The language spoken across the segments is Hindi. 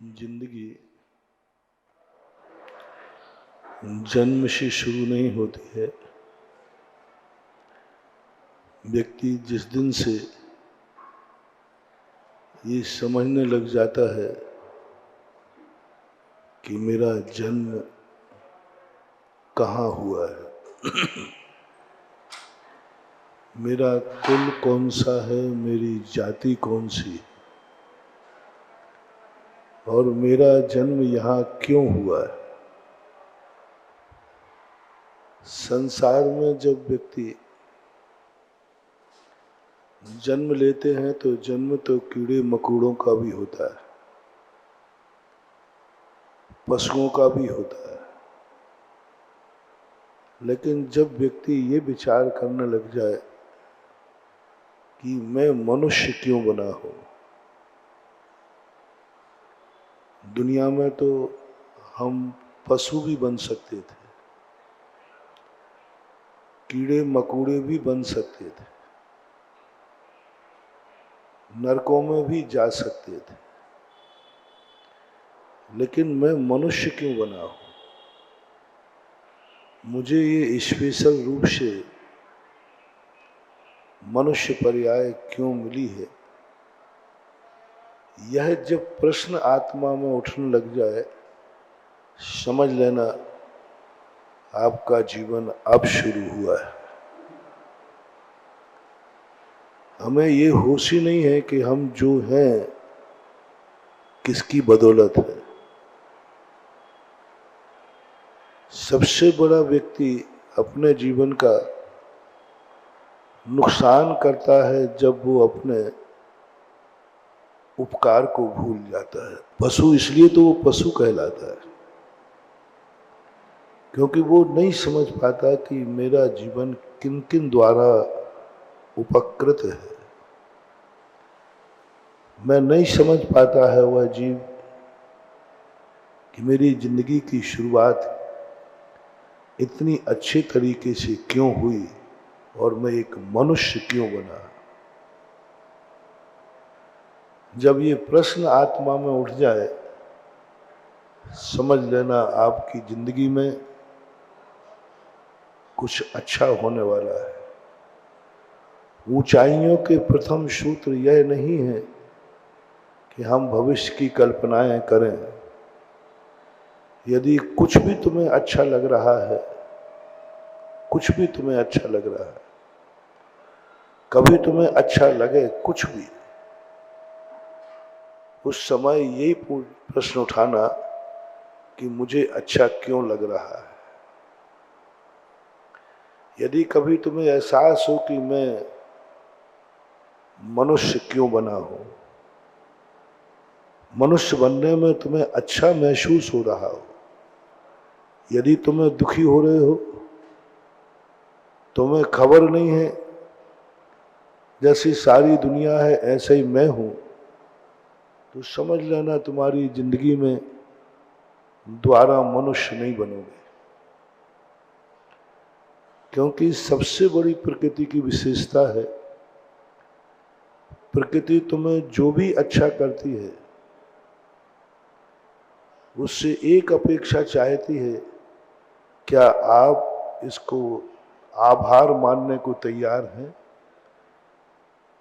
जिंदगी जन्म से शुरू नहीं होती है। व्यक्ति जिस दिन से ये समझने लग जाता है कि मेरा जन्म कहाँ हुआ है, मेरा कुल कौन सा है, मेरी जाति कौन सी, और मेरा जन्म यहाँ क्यों हुआ है। संसार में जब व्यक्ति जन्म लेते हैं तो जन्म तो कीड़े मकोड़ों का भी होता है, पशुओं का भी होता है। लेकिन जब व्यक्ति ये विचार करने लग जाए कि मैं मनुष्य क्यों बना हूं, दुनिया में तो हम पशु भी बन सकते थे, कीड़े मकोड़े भी बन सकते थे, नरकों में भी जा सकते थे, लेकिन मैं मनुष्य क्यों बना हूं, मुझे ये स्पेशल रूप से मनुष्य पर्याय क्यों मिली है। यह जब प्रश्न आत्मा में उठने लग जाए, समझ लेना आपका जीवन अब शुरू हुआ है। हमें ये होश ही नहीं है कि हम जो हैं किसकी बदौलत है। सबसे बड़ा व्यक्ति अपने जीवन का नुकसान करता है जब वो अपने उपकार को भूल जाता है। पशु इसलिए तो वो पशु कहलाता है क्योंकि वो नहीं समझ पाता कि मेरा जीवन किन किन द्वारा उपकृत है। मैं नहीं समझ पाता है वह जीव कि मेरी जिंदगी की शुरुआत इतनी अच्छे तरीके से क्यों हुई और मैं एक मनुष्य क्यों बना। जब ये प्रश्न आत्मा में उठ जाए, समझ लेना आपकी जिंदगी में कुछ अच्छा होने वाला है। ऊंचाइयों के प्रथम सूत्र यह नहीं है कि हम भविष्य की कल्पनाएं करें। यदि कुछ भी तुम्हें अच्छा लग रहा है, कुछ भी तुम्हें अच्छा लग रहा है, कभी तुम्हें अच्छा लगे कुछ भी, उस समय यही प्रश्न उठाना कि मुझे अच्छा क्यों लग रहा है। यदि कभी तुम्हें एहसास हो कि मैं मनुष्य क्यों बना हूं, मनुष्य बनने में तुम्हें अच्छा महसूस हो रहा हो, यदि तुम्हें दुखी हो रहे हो, तुम्हें खबर नहीं है जैसी सारी दुनिया है ऐसे ही मैं हूं, तो समझ लेना तुम्हारी जिंदगी में दोबारा मनुष्य नहीं बनोगे। क्योंकि सबसे बड़ी प्रकृति की विशेषता है, प्रकृति तुम्हें जो भी अच्छा करती है उससे एक अपेक्षा चाहती है, क्या आप इसको आभार मानने को तैयार हैं?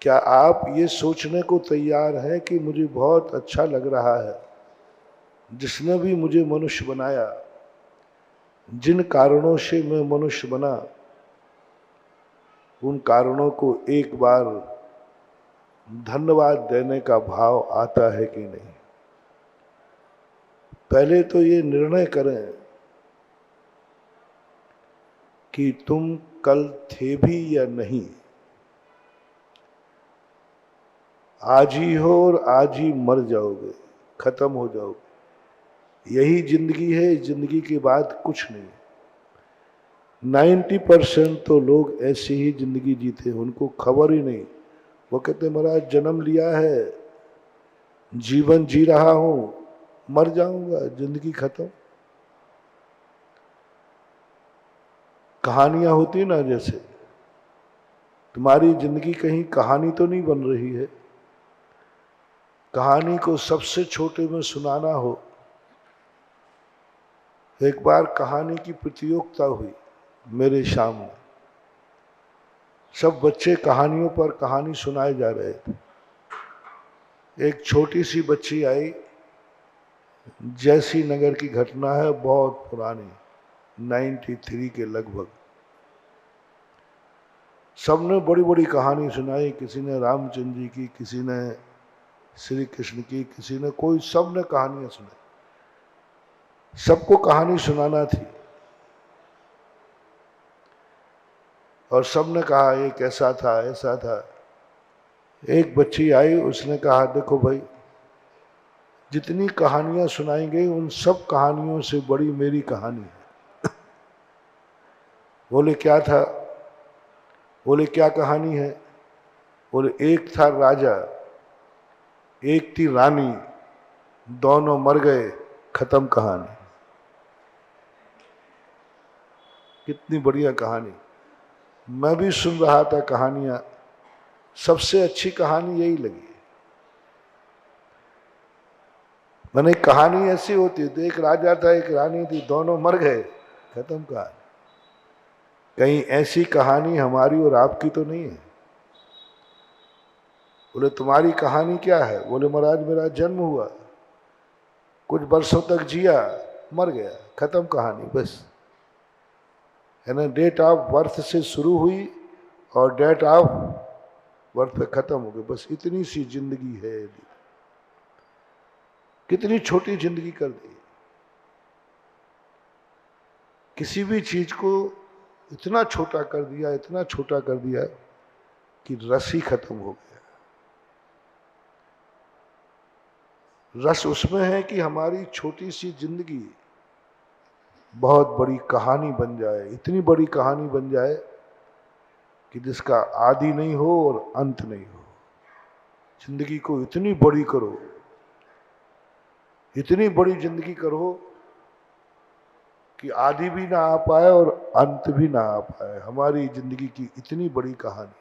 क्या आप ये सोचने को तैयार हैं कि मुझे बहुत अच्छा लग रहा है, जिसने भी मुझे मनुष्य बनाया, जिन कारणों से मैं मनुष्य बना, उन कारणों को एक बार धन्यवाद देने का भाव आता है कि नहीं। पहले तो ये निर्णय करें कि तुम कल थे भी या नहीं, आज ही हो और आज ही मर जाओगे, खत्म हो जाओगे। यही जिंदगी है, जिंदगी के बाद कुछ नहीं। 90% तो लोग ऐसी ही जिंदगी जीते, उनको खबर ही नहीं। वो कहते महाराज जन्म लिया है, जीवन जी रहा हूं, मर जाऊंगा, जिंदगी खत्म। कहानियां होती ना, जैसे तुम्हारी जिंदगी कहीं कहानी तो नहीं बन रही है, कहानी को सबसे छोटे में सुनाना हो। एक बार कहानी की प्रतियोगिता हुई मेरे सामने, सब बच्चे कहानियों पर कहानी सुनाए जा रहे थे। एक छोटी सी बच्ची आई, जैसी नगर की घटना है, बहुत पुरानी, 93 के लगभग। सबने बड़ी बड़ी कहानी सुनाई, किसी ने रामचंद्र जी की, किसी ने श्री कृष्ण की, किसी ने कोई, सबने कहानियां सुनाई। सबको कहानी सुनाना थी और सबने कहा एक ऐसा था, ऐसा था। एक बच्ची आई, उसने कहा देखो भाई, जितनी कहानियां सुनाई गई उन सब कहानियों से बड़ी मेरी कहानी है। बोले क्या था? बोले क्या कहानी है? बोले एक था राजा, एक थी रानी, दोनों मर गए, खत्म कहानी। कितनी बढ़िया कहानी। मैं भी सुन रहा था कहानियां, सबसे अच्छी कहानी यही लगी। मैंने कहानी ऐसी होती थी, एक राजा था, एक रानी थी, दोनों मर गए, खत्म कहानी। कहीं ऐसी कहानी हमारी और आपकी तो नहीं है? बोले तुम्हारी कहानी क्या है? बोले महाराज मेरा जन्म हुआ, कुछ वर्षों तक जिया, मर गया, खत्म कहानी बस। है ना, डेट ऑफ बर्थ से शुरू हुई और डेट ऑफ बर्थ पे खत्म हो गई, बस इतनी सी जिंदगी है। कितनी छोटी जिंदगी कर दी। किसी भी चीज को इतना छोटा कर दिया, इतना छोटा कर दिया कि रस ही खत्म हो गया। रस उसमें है कि हमारी छोटी सी जिंदगी बहुत बड़ी कहानी बन जाए, इतनी बड़ी कहानी बन जाए कि जिसका आदि नहीं हो और अंत नहीं हो। जिंदगी को इतनी बड़ी करो, इतनी बड़ी जिंदगी करो कि आदि भी ना आ पाए और अंत भी ना आ पाए। हमारी जिंदगी की इतनी बड़ी कहानी,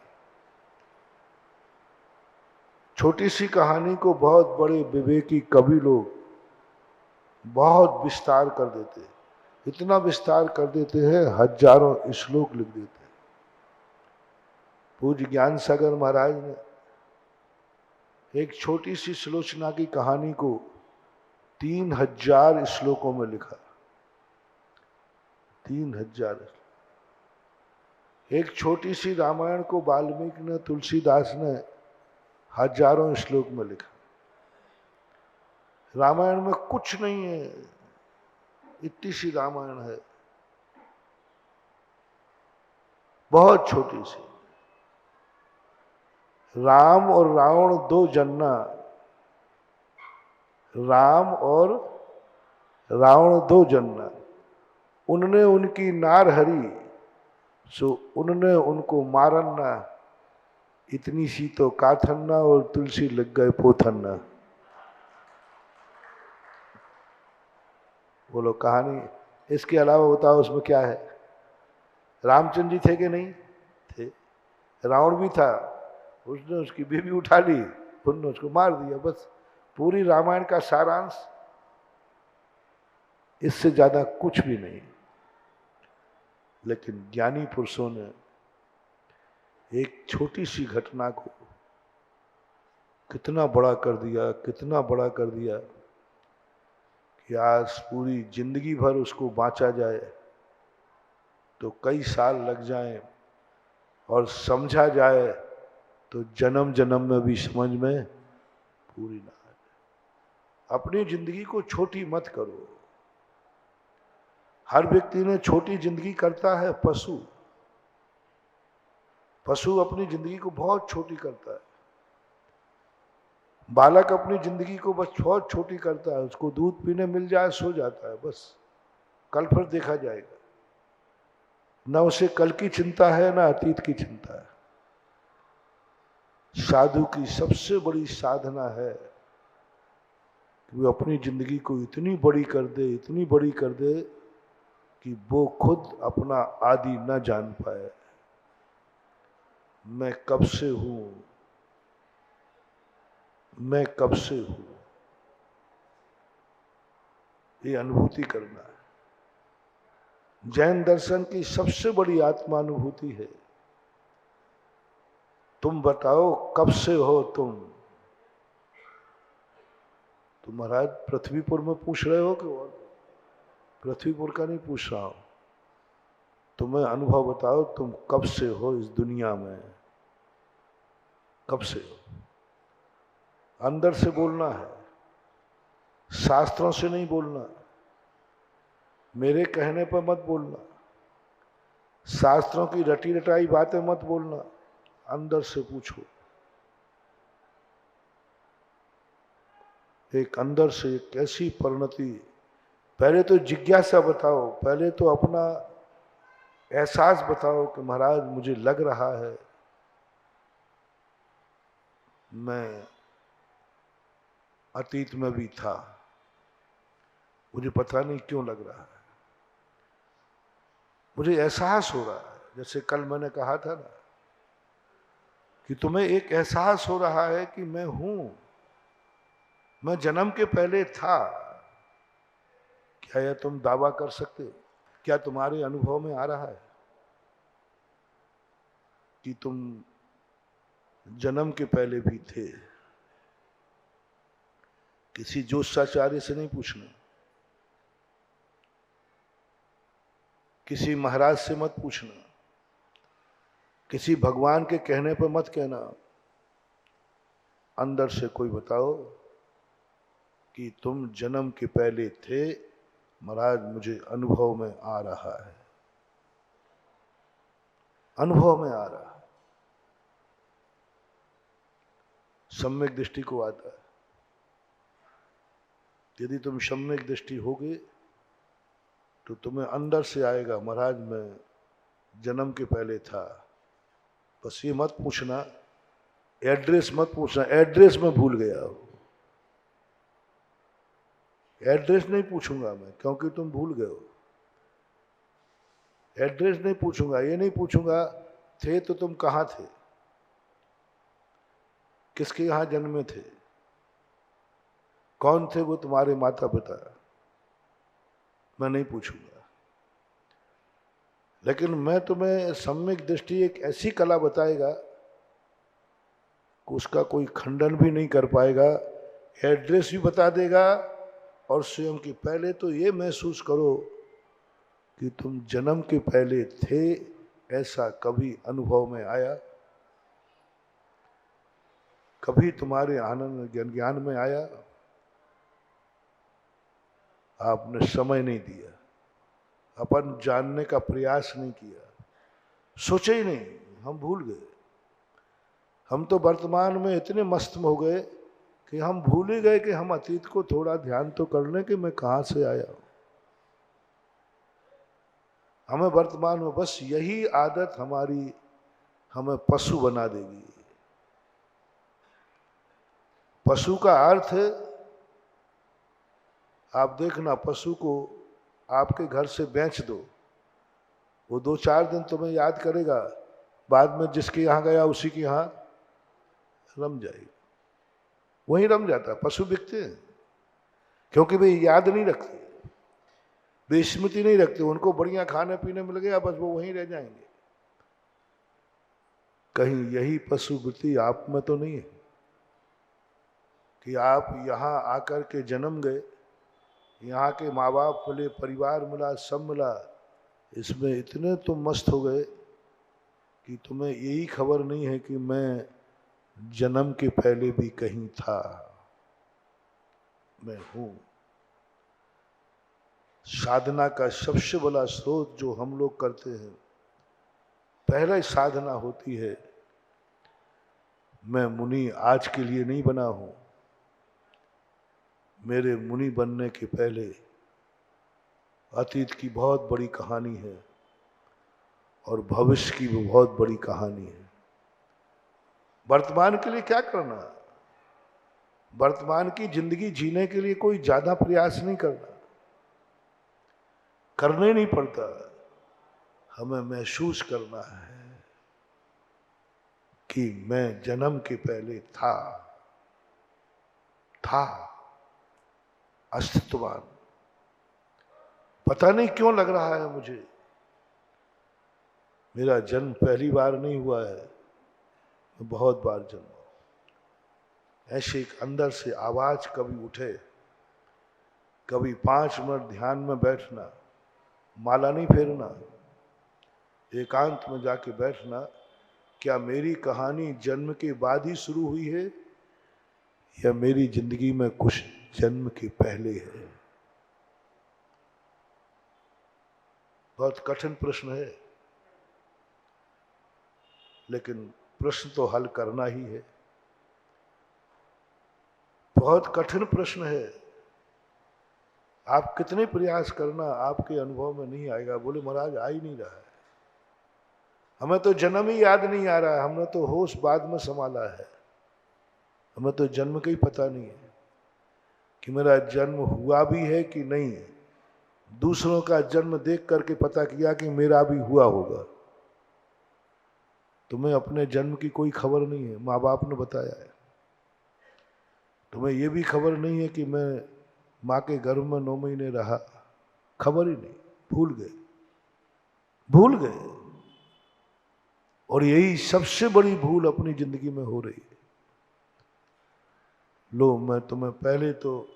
छोटी सी कहानी को बहुत बड़े विवेकी कवि लोग बहुत विस्तार कर देते हैं। इतना विस्तार कर देते हैं, हजारों श्लोक लिख देते हैं। पूज्य ज्ञान सागर महाराज ने एक छोटी सी सुलोचना की कहानी को 3000 श्लोकों में लिखा। 3000। एक छोटी सी रामायण को वाल्मीकि ने, तुलसीदास ने हजारों श्लोक में लिखा। रामायण में कुछ नहीं है, इतनी सी रामायण है, बहुत छोटी सी। राम और रावण दो जन्ना, राम और रावण दो जन्ना, उनने उनकी नार हरी, सो उनने उनको मारन्ना, इतनी सी तो काथन्ना और तुलसी लग गए पोथन्ना। बोलो कहानी। इसके अलावा बताओ उसमें क्या है? रामचंद्र जी थे कि नहीं थे? रावण भी था, उसने उसकी बीवी उठा ली, उन्होंने उसको मार दिया, बस। पूरी रामायण का सारांश, इससे ज्यादा कुछ भी नहीं। लेकिन ज्ञानी पुरुषों ने एक छोटी सी घटना को कितना बड़ा कर दिया, कितना बड़ा कर दिया कि आज पूरी जिंदगी भर उसको बांचा जाए तो कई साल लग जाएं, और समझा जाए तो जन्म जन्म में भी समझ में पूरी ना आ जाए। अपनी जिंदगी को छोटी मत करो। हर व्यक्ति ने छोटी जिंदगी करता है। पशु अपनी जिंदगी को बहुत छोटी करता है। बालक अपनी जिंदगी को बस बहुत छोटी करता है, उसको दूध पीने मिल जाए सो जाता है, बस। कल फिर देखा जाएगा। न उसे कल की चिंता है, न अतीत की चिंता है। साधु की सबसे बड़ी साधना है कि वो अपनी जिंदगी को इतनी बड़ी कर दे, इतनी बड़ी कर दे कि वो खुद अपना आदि न जान पाए। मैं कब से हूं, मैं कब से हूं, ये अनुभूति करना है। जैन दर्शन की सबसे बड़ी आत्मानुभूति है। तुम बताओ कब से हो तुम? तो महाराज पृथ्वीपुर में पूछ रहे हो कि और? पृथ्वीपुर का नहीं पूछ रहा हूं, तुम्हें अनुभव बताओ तुम कब से हो इस दुनिया में, कब से हो? अंदर से बोलना है, शास्त्रों से नहीं बोलना, मेरे कहने पर मत बोलना, शास्त्रों की रटी रटाई बातें मत बोलना, अंदर से पूछो। एक अंदर से एक ऐसी परिणति, पहले तो जिज्ञासा बताओ, पहले तो अपना एहसास बताओ कि महाराज मुझे लग रहा है मैं अतीत में भी था, मुझे पता नहीं क्यों लग रहा है, मुझे एहसास हो रहा है। जैसे कल मैंने कहा था ना कि तुम्हें एक एहसास हो रहा है कि मैं हूं, मैं जन्म के पहले था। क्या यह तुम दावा कर सकते हो? क्या तुम्हारे अनुभव में आ रहा है कि तुम जन्म के पहले भी थे? किसी ज्योतिषाचार्य से नहीं पूछना, किसी महाराज से मत पूछना, किसी भगवान के कहने पर मत कहना। अंदर से कोई बताओ कि तुम जन्म के पहले थे, महाराज मुझे अनुभव में आ रहा है, अनुभव में आ रहा है। सम्यक दृष्टि को आता है। यदि तुम सम्यक दृष्टि होगे तो तुम्हें अंदर से आएगा, महाराज मैं जन्म के पहले था। बस ये मत पूछना, एड्रेस मत पूछना, एड्रेस में भूल गया हो, एड्रेस नहीं पूछूंगा मैं क्योंकि तुम भूल गए हो। एड्रेस नहीं पूछूंगा, ये नहीं पूछूंगा थे तो तुम कहां थे, किसके यहां जन्मे थे, कौन थे वो तुम्हारे माता पिता, मैं नहीं पूछूंगा। लेकिन मैं तुम्हें सम्यक दृष्टि एक ऐसी कला बताएगा कि उसका कोई खंडन भी नहीं कर पाएगा, एड्रेस भी बता देगा, और स्वयं की पहले तो ये महसूस करो कि तुम जन्म के पहले थे। ऐसा कभी अनुभव में आया? कभी तुम्हारे आनंद ज्ञान में आया? आपने समय नहीं दिया, अपन जानने का प्रयास नहीं किया, सोचे ही नहीं, हम भूल गए। हम तो वर्तमान में इतने मस्त हो गए कि हम भूल ही गए कि हम अतीत को थोड़ा ध्यान तो कर लें कि मैं कहां से आया हूं। हमें वर्तमान में बस यही आदत हमारी हमें पशु बना देगी। पशु का अर्थ है, आप देखना, पशु को आपके घर से बेच दो, वो 2-4 दिन तुम्हें याद करेगा, बाद में जिसके यहां गया उसी के यहां रम जाएगा, वहीं रम जाता है। पशु बिकते हैं क्योंकि वे याद नहीं रखते, वे स्मृति नहीं रखते, उनको बढ़िया खाने पीने मिल गया, बस वो वहीं रह जाएंगे। कहीं यही पशु वृत्ति आप में तो नहीं है कि आप यहां आकर के जन्म गए, यहाँ के माँ बाप मिले, परिवार मिला, सब मिला, इसमें इतने तुम मस्त हो गए कि तुम्हें यही खबर नहीं है कि मैं जन्म के पहले भी कहीं था, मैं हूं। साधना का सबसे बड़ा स्रोत जो हम लोग करते हैं, पहला साधना होती है, मैं मुनि आज के लिए नहीं बना हूं, मेरे मुनि बनने के पहले अतीत की बहुत बड़ी कहानी है और भविष्य की भी बहुत बड़ी कहानी है। वर्तमान के लिए क्या करना, वर्तमान की जिंदगी जीने के लिए कोई ज्यादा प्रयास नहीं करना, करने नहीं पड़ता, हमें महसूस करना है कि मैं जन्म के पहले था। था, अस्तित्ववान। पता नहीं क्यों लग रहा है मुझे मेरा जन्म पहली बार नहीं हुआ है, मैं बहुत बार जन्मा। ऐसे एक अंदर से आवाज कभी उठे, कभी 5 मिनट ध्यान में बैठना, माला नहीं फेरना, एकांत में जाके बैठना, क्या मेरी कहानी जन्म के बाद ही शुरू हुई है या मेरी जिंदगी में कुछ जन्म के पहले है? बहुत कठिन प्रश्न है, लेकिन प्रश्न तो हल करना ही है। बहुत कठिन प्रश्न है, आप कितने प्रयास करना आपके अनुभव में नहीं आएगा। बोले महाराज आ ही नहीं रहा है, हमें तो जन्म ही याद नहीं आ रहा है, हमने तो होश बाद में संभाला है, हमें तो जन्म का ही पता नहीं है कि मेरा जन्म हुआ भी है कि नहीं। दूसरों का जन्म देख करके पता किया कि मेरा भी हुआ होगा। तुम्हें अपने जन्म की कोई खबर नहीं है, माँ बाप ने बताया है। तुम्हें यह भी खबर नहीं है कि मैं माँ के गर्भ में 9 महीने रहा, खबर ही नहीं, भूल गए, भूल गए। और यही सबसे बड़ी भूल अपनी जिंदगी में हो रही है। लो, मैं तुम्हें पहले तो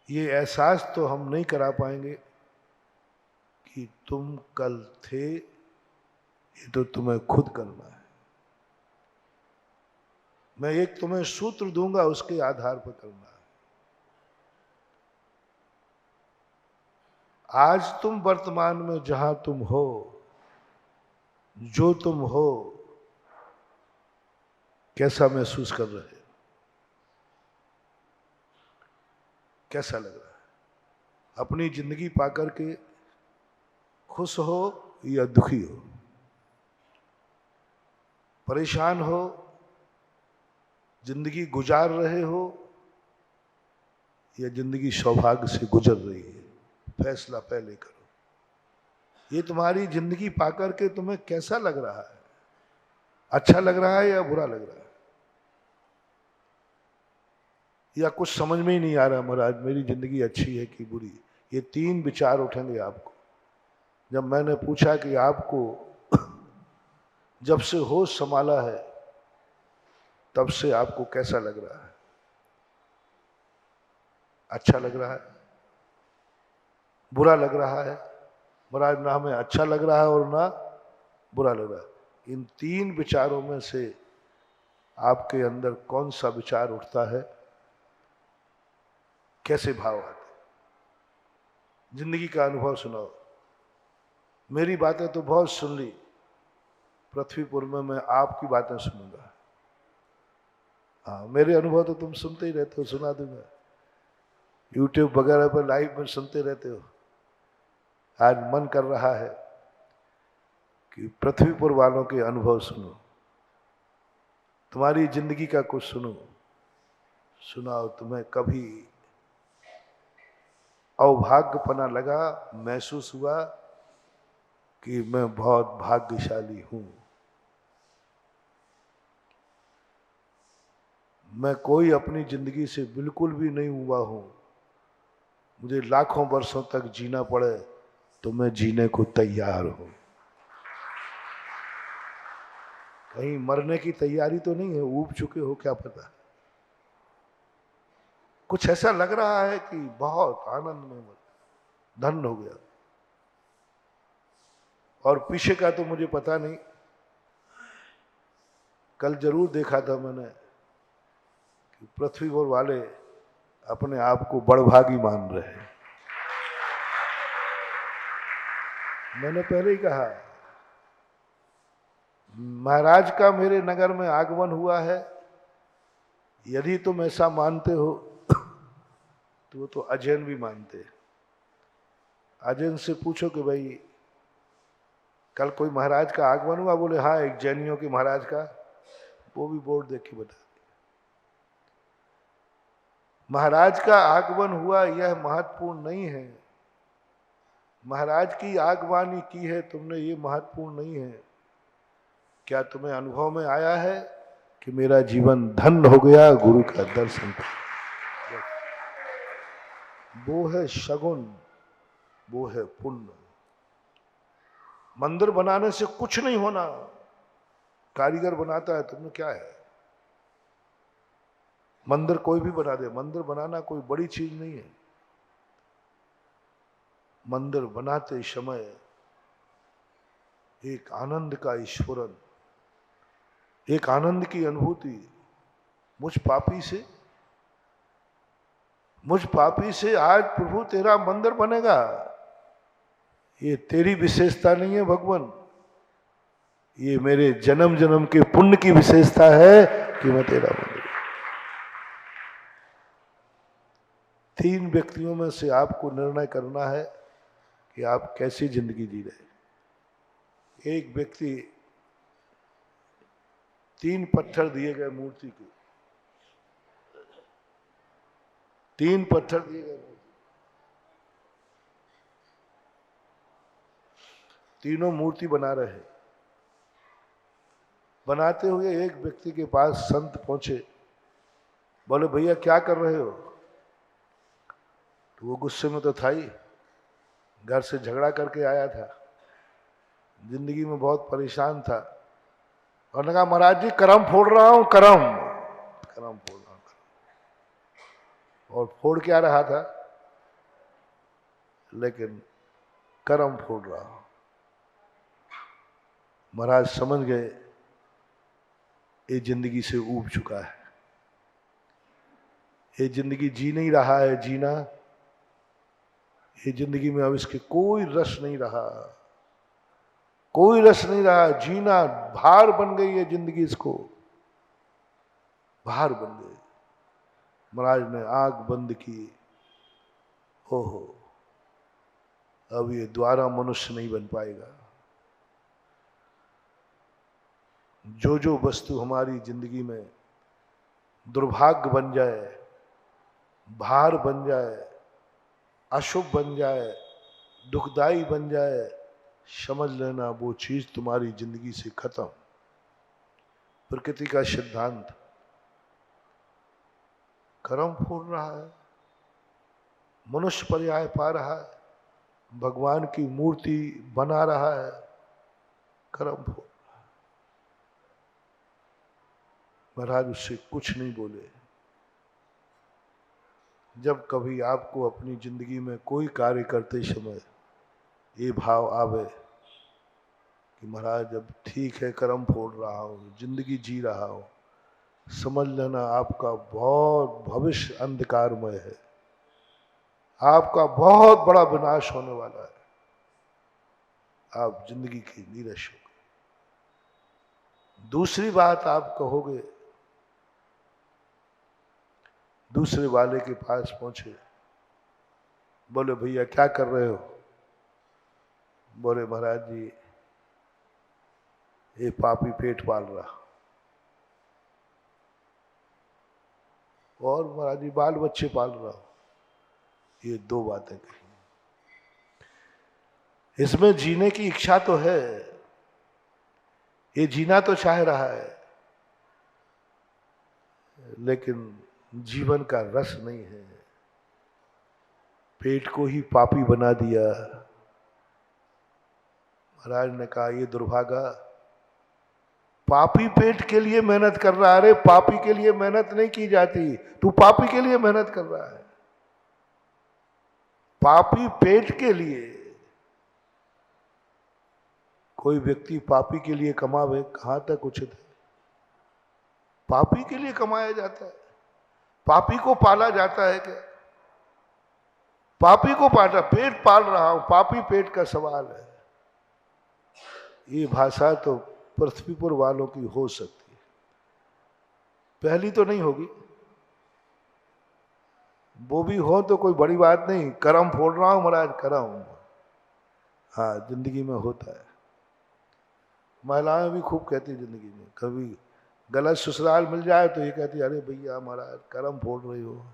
ये एहसास तो हम नहीं करा पाएंगे कि तुम कल थे, ये तो तुम्हें खुद करना है। मैं एक तुम्हें सूत्र दूंगा, उसके आधार पर करना है। आज तुम वर्तमान में जहां तुम हो, जो तुम हो, कैसा महसूस कर रहे हो? कैसा लग रहा है? अपनी जिंदगी पाकर के खुश हो या दुखी हो, परेशान हो, जिंदगी गुजार रहे हो या जिंदगी सौभाग्य से गुजर रही है? फैसला पहले करो। ये तुम्हारी जिंदगी पाकर के तुम्हें कैसा लग रहा है? अच्छा लग रहा है या बुरा लग रहा है? या कुछ समझ में ही नहीं आ रहा महाराज मेरी जिंदगी अच्छी है कि बुरी? ये 3 विचार उठेंगे आपको। जब मैंने पूछा कि आपको जब से होश संभाला है तब से आपको कैसा लग रहा है? अच्छा लग रहा है, बुरा लग रहा है? महाराज ना हमें अच्छा लग रहा है और ना बुरा लग रहा है। इन 3 विचारों में से आपके अंदर कौन सा विचार उठता है? कैसे भाव आते? जिंदगी का अनुभव सुनाओ। मेरी बातें तो बहुत सुन ली, पृथ्वीपुर में मैं आपकी बातें सुनूंगा। हाँ, मेरे अनुभव तो तुम सुनते ही रहते हो, सुना दूंगा। यूट्यूब वगैरह पर लाइव में सुनते रहते हो। आज मन कर रहा है कि पृथ्वीपुर वालों के अनुभव सुनो, तुम्हारी जिंदगी का कुछ सुनो। सुनाओ, तुम्हें कभी अभाग्यपना लगा, महसूस हुआ कि मैं बहुत भाग्यशाली हूं? मैं कोई अपनी जिंदगी से बिल्कुल भी नहीं हुआ हूं, मुझे लाखों वर्षों तक जीना पड़े तो मैं जीने को तैयार हूं। कहीं मरने की तैयारी तो नहीं है? ऊब चुके हो क्या पता? कुछ ऐसा लग रहा है कि बहुत आनंद में धन्य हो गया। और पीछे का तो मुझे पता नहीं, कल जरूर देखा था मैंने कि पृथ्वी पर वाले अपने आप को बड़भागी मान रहे हैं। मैंने पहले ही कहा, महाराज का मेरे नगर में आगमन हुआ है, यदि तुम ऐसा मानते हो तो वो तो अजैन भी मानते। अजैन से पूछो कि भाई कल कोई महाराज का आगमन हुआ? बोले हाँ, एक जैनियों के महाराज का। वो भी बोर्ड देख के बता। महाराज का आगमन हुआ यह महत्वपूर्ण नहीं है, महाराज की आगवानी की है तुमने, ये महत्वपूर्ण नहीं है। क्या तुम्हें अनुभव में आया है कि मेरा जीवन धन्य हो गया गुरु का दर्शन कर? वो है शगुन, वो है पुण्य। मंदिर बनाने से कुछ नहीं होना। कारीगर बनाता है, तुमने क्या है? मंदिर कोई भी बना दे, मंदिर बनाना कोई बड़ी चीज नहीं है। मंदिर बनाते समय एक आनंद का ईश्वरन, एक आनंद की अनुभूति। मुझ पापी से आज प्रभु तेरा मंदिर बनेगा। ये तेरी विशेषता नहीं है भगवान, ये मेरे जन्म जन्म के पुण्य की विशेषता है कि मैं तेरा मंदिर। 3 व्यक्तियों में से आपको निर्णय करना है कि आप कैसी जिंदगी जी रहे। एक व्यक्ति 3 पत्थर दिए गए मूर्ति के, 3 पत्थर दिए गए, तीनों मूर्ति बना रहे हैं। बनाते हुए एक व्यक्ति के पास संत पहुंचे, बोले भैया क्या कर रहे हो? तो वो गुस्से में तो था ही, घर से झगड़ा करके आया था, जिंदगी में बहुत परेशान था, और ने कहा महाराज जी करम फोड़ रहा हूं, करम फोड़ रहा हूं। और फोड़ क्या रहा था? लेकिन करम फोड़ रहा हूं। महाराज समझ गए ये जिंदगी से ऊब चुका है, ये जिंदगी जी नहीं रहा है जीना, ये जिंदगी में अब इसके कोई रस नहीं रहा, कोई रस नहीं रहा। जीना भार बन गई है जिंदगी, इसको भार बन गई। महाराज ने आंख बंद की, ओहो अब ये द्वारा मनुष्य नहीं बन पाएगा। जो जो वस्तु हमारी जिंदगी में दुर्भाग्य बन जाए, भार बन जाए, अशुभ बन जाए, दुखदाई बन जाए, समझ लेना वो चीज तुम्हारी जिंदगी से खत्म। प्रकृति का सिद्धांत, कर्म फोड़ रहा है, मनुष्य पर्याय पा रहा है, भगवान की मूर्ति बना रहा है, कर्म फोड़। महाराज उससे कुछ नहीं बोले। जब कभी आपको अपनी जिंदगी में कोई कार्य करते समय ये भाव आवे कि महाराज अब ठीक है कर्म फोड़ रहा हूँ, जिंदगी जी रहा हूँ, समझ लेना आपका बहुत भविष्य अंधकारमय है, आपका बहुत बड़ा विनाश होने वाला है, आप जिंदगी की नीरस हो। दूसरी बात आप कहोगे, दूसरे वाले के पास पहुंचे, बोले भैया क्या कर रहे हो? बोले महाराज जी ये पापी पेट पाल रहा। और महाराज जी बाल बच्चे पाल रहा। ये 2 बातें कही। इसमें जीने की इच्छा तो है, ये जीना तो चाह रहा है, लेकिन जीवन का रस नहीं है, पेट को ही पापी बना दिया। महाराज ने कहा ये दुर्भागा, पापी पेट के लिए मेहनत कर रहा है। अरे पापी के लिए मेहनत नहीं की जाती, तू पापी के लिए मेहनत कर रहा है। पापी पेट के लिए कोई व्यक्ति पापी के लिए कमावे, कहां तक उचित है? पापी के लिए कमाया जाता है, पापी को पाला जाता है क्या? पापी को पाला, पेट पाल रहा हूं, पापी पेट का सवाल है। ये भाषा तो पृथ्वीपुर वालों की हो सकती है, पहली तो नहीं होगी। वो भी हो तो कोई बड़ी बात नहीं, कर्म फोड़ रहा हूं महाराज, कर्म हाँ जिंदगी में होता है। महिलाएं भी खूब कहती जिंदगी में, कभी गलत ससुराल मिल जाए तो ये कहती अरे भैया महाराज कर्म फोड़ रही हो,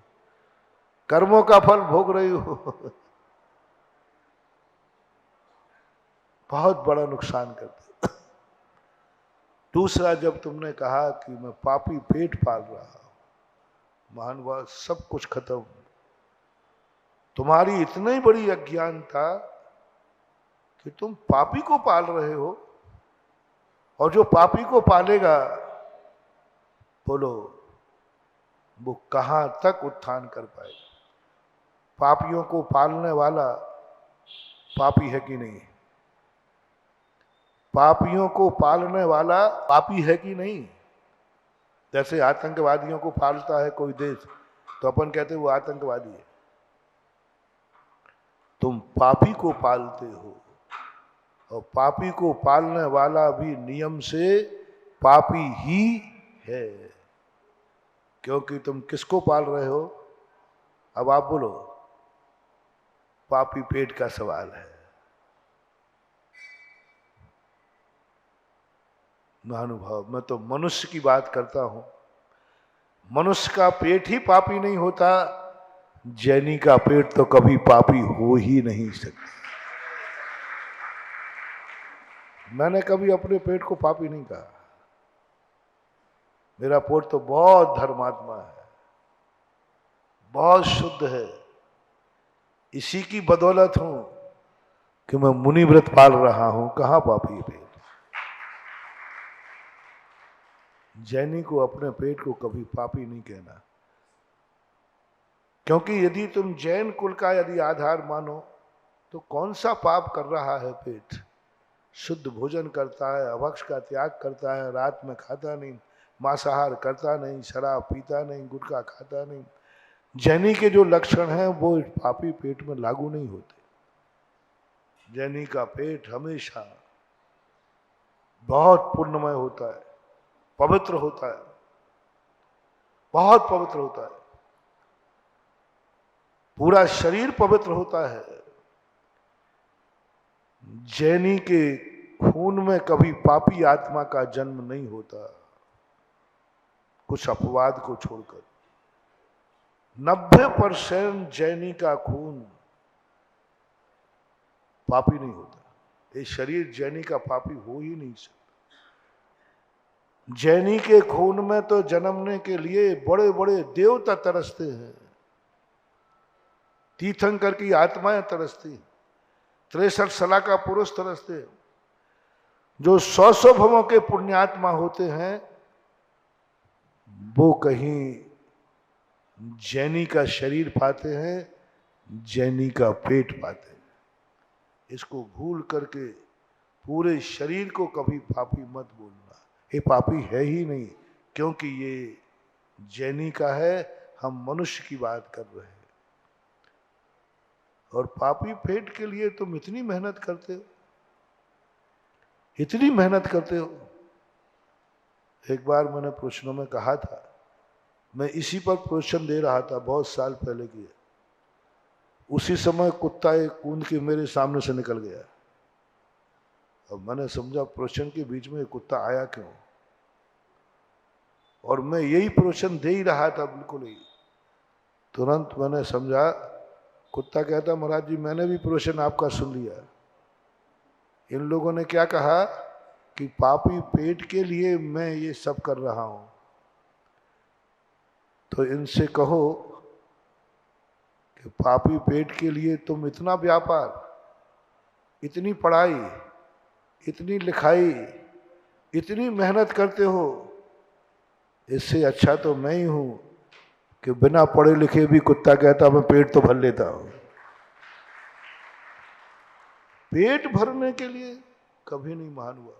कर्मों का फल भोग रही हो। बहुत बड़ा नुकसान करते। दूसरा, जब तुमने कहा कि मैं पापी पेट पाल रहा हूं, महानुभाव सब कुछ खत्म, तुम्हारी इतनी बड़ी अज्ञानता कि तुम पापी को पाल रहे हो, और जो पापी को पालेगा, बोलो वो कहां तक उत्थान कर पाएगा? पापियों को पालने वाला पापी है कि नहीं? पापियों को पालने वाला पापी है कि नहीं? जैसे आतंकवादियों को पालता है कोई देश, तो अपन कहते हैं वो आतंकवादी है। तुम पापी को पालते हो, और पापी को पालने वाला भी नियम से पापी ही है। क्योंकि तुम किसको पाल रहे हो? अब आप बोलो, पापी पेट का सवाल है। महानुभाव, मैं तो मनुष्य की बात करता हूं। मनुष्य का पेट ही पापी नहीं होता, जैनी का पेट तो कभी पापी हो ही नहीं सकता। मैंने कभी अपने पेट को पापी नहीं कहा। मेरा पेट तो बहुत धर्मात्मा है, बहुत शुद्ध है। इसी की बदौलत हूं कि मैं मुनि व्रत पाल रहा हूं। कहां पापी है पेट? जैनी को अपने पेट को कभी पापी नहीं कहना, क्योंकि यदि तुम जैन कुल का यदि आधार मानो तो कौन सा पाप कर रहा है पेट? शुद्ध भोजन करता है, अभक्ष का त्याग करता है, रात में खाता नहीं, मांसाहार करता नहीं, शराब पीता नहीं, गुटखा खाता नहीं। जैनी के जो लक्षण हैं वो पापी पेट में लागू नहीं होते। जैनी का पेट हमेशा बहुत पुण्यमय होता है, पवित्र होता है, बहुत पवित्र होता है। पूरा शरीर पवित्र होता है। जैनी के खून में कभी पापी आत्मा का जन्म नहीं होता, कुछ अपवाद को छोड़कर। 90% जैनी का खून पापी नहीं होता। ये शरीर जैनी का पापी हो ही नहीं सकता। जैनी के खून में तो जन्मने के लिए बड़े बड़े देवता तरसते हैं, तीर्थंकर की आत्माएं तरसती, 63 सला का पुरुष तरसते। जो 100 भवों के पुण्यात्मा होते हैं वो कहीं जैनी का शरीर पाते हैं, जैनी का पेट पाते हैं। इसको भूल करके पूरे शरीर को कभी पापी मत बोलना। ये पापी है ही नहीं, क्योंकि ये जैनी का है, हम मनुष्य की बात कर रहे हैं। और पापी पेट के लिए तुम इतनी मेहनत करते हो, इतनी मेहनत करते हो। एक बार मैंने प्रश्नों में कहा था, मैं इसी पर प्रवचन दे रहा था, बहुत साल पहले की। उसी समय कुत्ता एक कूद के मेरे सामने से निकल गया। अब मैंने समझा प्रवचन के बीच में कुत्ता आया क्यों, और मैं यही प्रवचन दे ही रहा था बिल्कुल ही। तुरंत मैंने समझा, कुत्ता कहता, महाराज जी मैंने भी प्रवचन आपका सुन लिया। इन लोगों ने क्या कहा कि पापी पेट के लिए मैं ये सब कर रहा हूं, तो इनसे कहो कि पापी पेट के लिए तुम इतना व्यापार, इतनी पढ़ाई, इतनी लिखाई, इतनी मेहनत करते हो, इससे अच्छा तो मैं ही हूं कि बिना पढ़े लिखे भी कुत्ता कहता मैं पेट तो भर लेता हूं। पेट भरने के लिए कभी नहीं महान हुआ।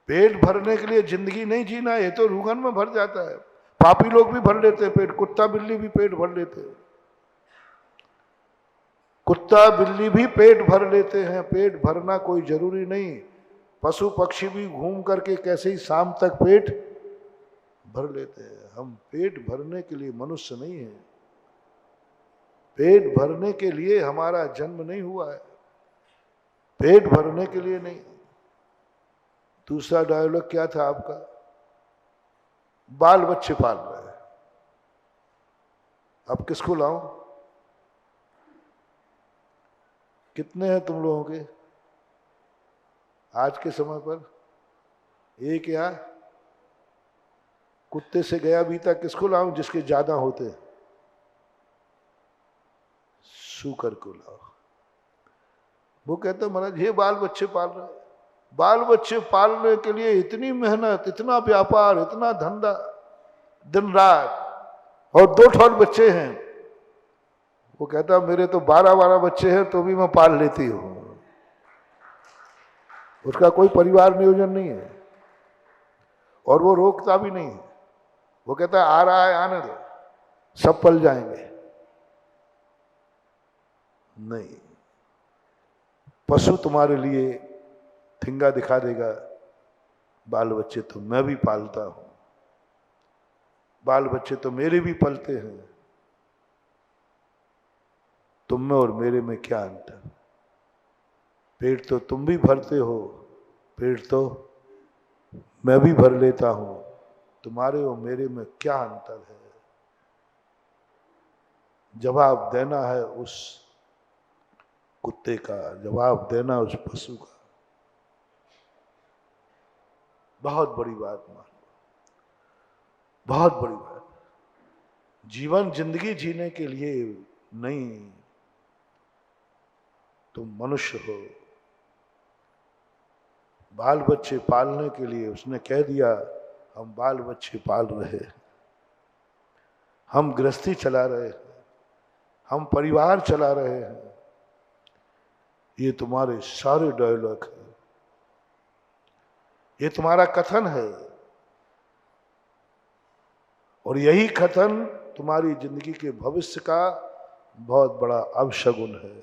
पेट भरने के लिए जिंदगी नहीं जीना, ये तो रूगन में भर जाता है। पापी लोग भी भर लेते हैं पेट, कुत्ता बिल्ली भी पेट भर लेते हैं। कुत्ता बिल्ली भी पेट भर लेते हैं। पेट भरना कोई जरूरी नहीं। पशु पक्षी भी घूम करके कैसे ही शाम तक पेट भर लेते हैं। हम पेट भरने के लिए मनुष्य नहीं है। पेट भरने के लिए हमारा जन्म नहीं हुआ है, पेट भरने के लिए नहीं। दूसरा डायलॉग क्या था आपका? बाल बच्चे पाल रहे हैं, अब किसको लाऊं? कितने हैं तुम लोगों के आज के समय पर? एक या कुत्ते से गया बीता, किसको लाऊं जिसके ज्यादा होते? सूकर को लाओ। वो कहता महाराज ये बाल बच्चे पाल रहे, बाल बच्चे पालने के लिए इतनी मेहनत, इतना व्यापार, इतना धंधा, दिन रात, और 2 ठोर बच्चे हैं। वो कहता मेरे तो 12-12 बच्चे हैं तो भी मैं पाल लेती हूँ। उसका कोई परिवार नियोजन नहीं है और वो रोकता भी नहीं है। वो कहता है आ रहा है आने दो, सब पल जाएंगे। नहीं, पशु तुम्हारे लिए ठिंगा दिखा देगा, बाल बच्चे तो मैं भी पालता हूं, बाल बच्चे तो मेरे भी पलते हैं। तुम में और मेरे में क्या अंतर? पेट तो तुम भी भरते हो, पेट तो मैं भी भर लेता हूं, तुम्हारे और मेरे में क्या अंतर है? जवाब देना है उस कुत्ते का, जवाब देना उस पशु का। बहुत बड़ी बात मान लो, बहुत बड़ी बात। जीवन जिंदगी जीने के लिए नहीं, तुम मनुष्य हो। बाल बच्चे पालने के लिए उसने कह दिया हम बाल बच्चे पाल रहे हैं, हम गृहस्थी चला रहे हैं, हम परिवार चला रहे हैं। ये तुम्हारे सारे डायलॉग है, ये तुम्हारा कथन है, और यही कथन तुम्हारी जिंदगी के भविष्य का बहुत बड़ा अवशगुन है।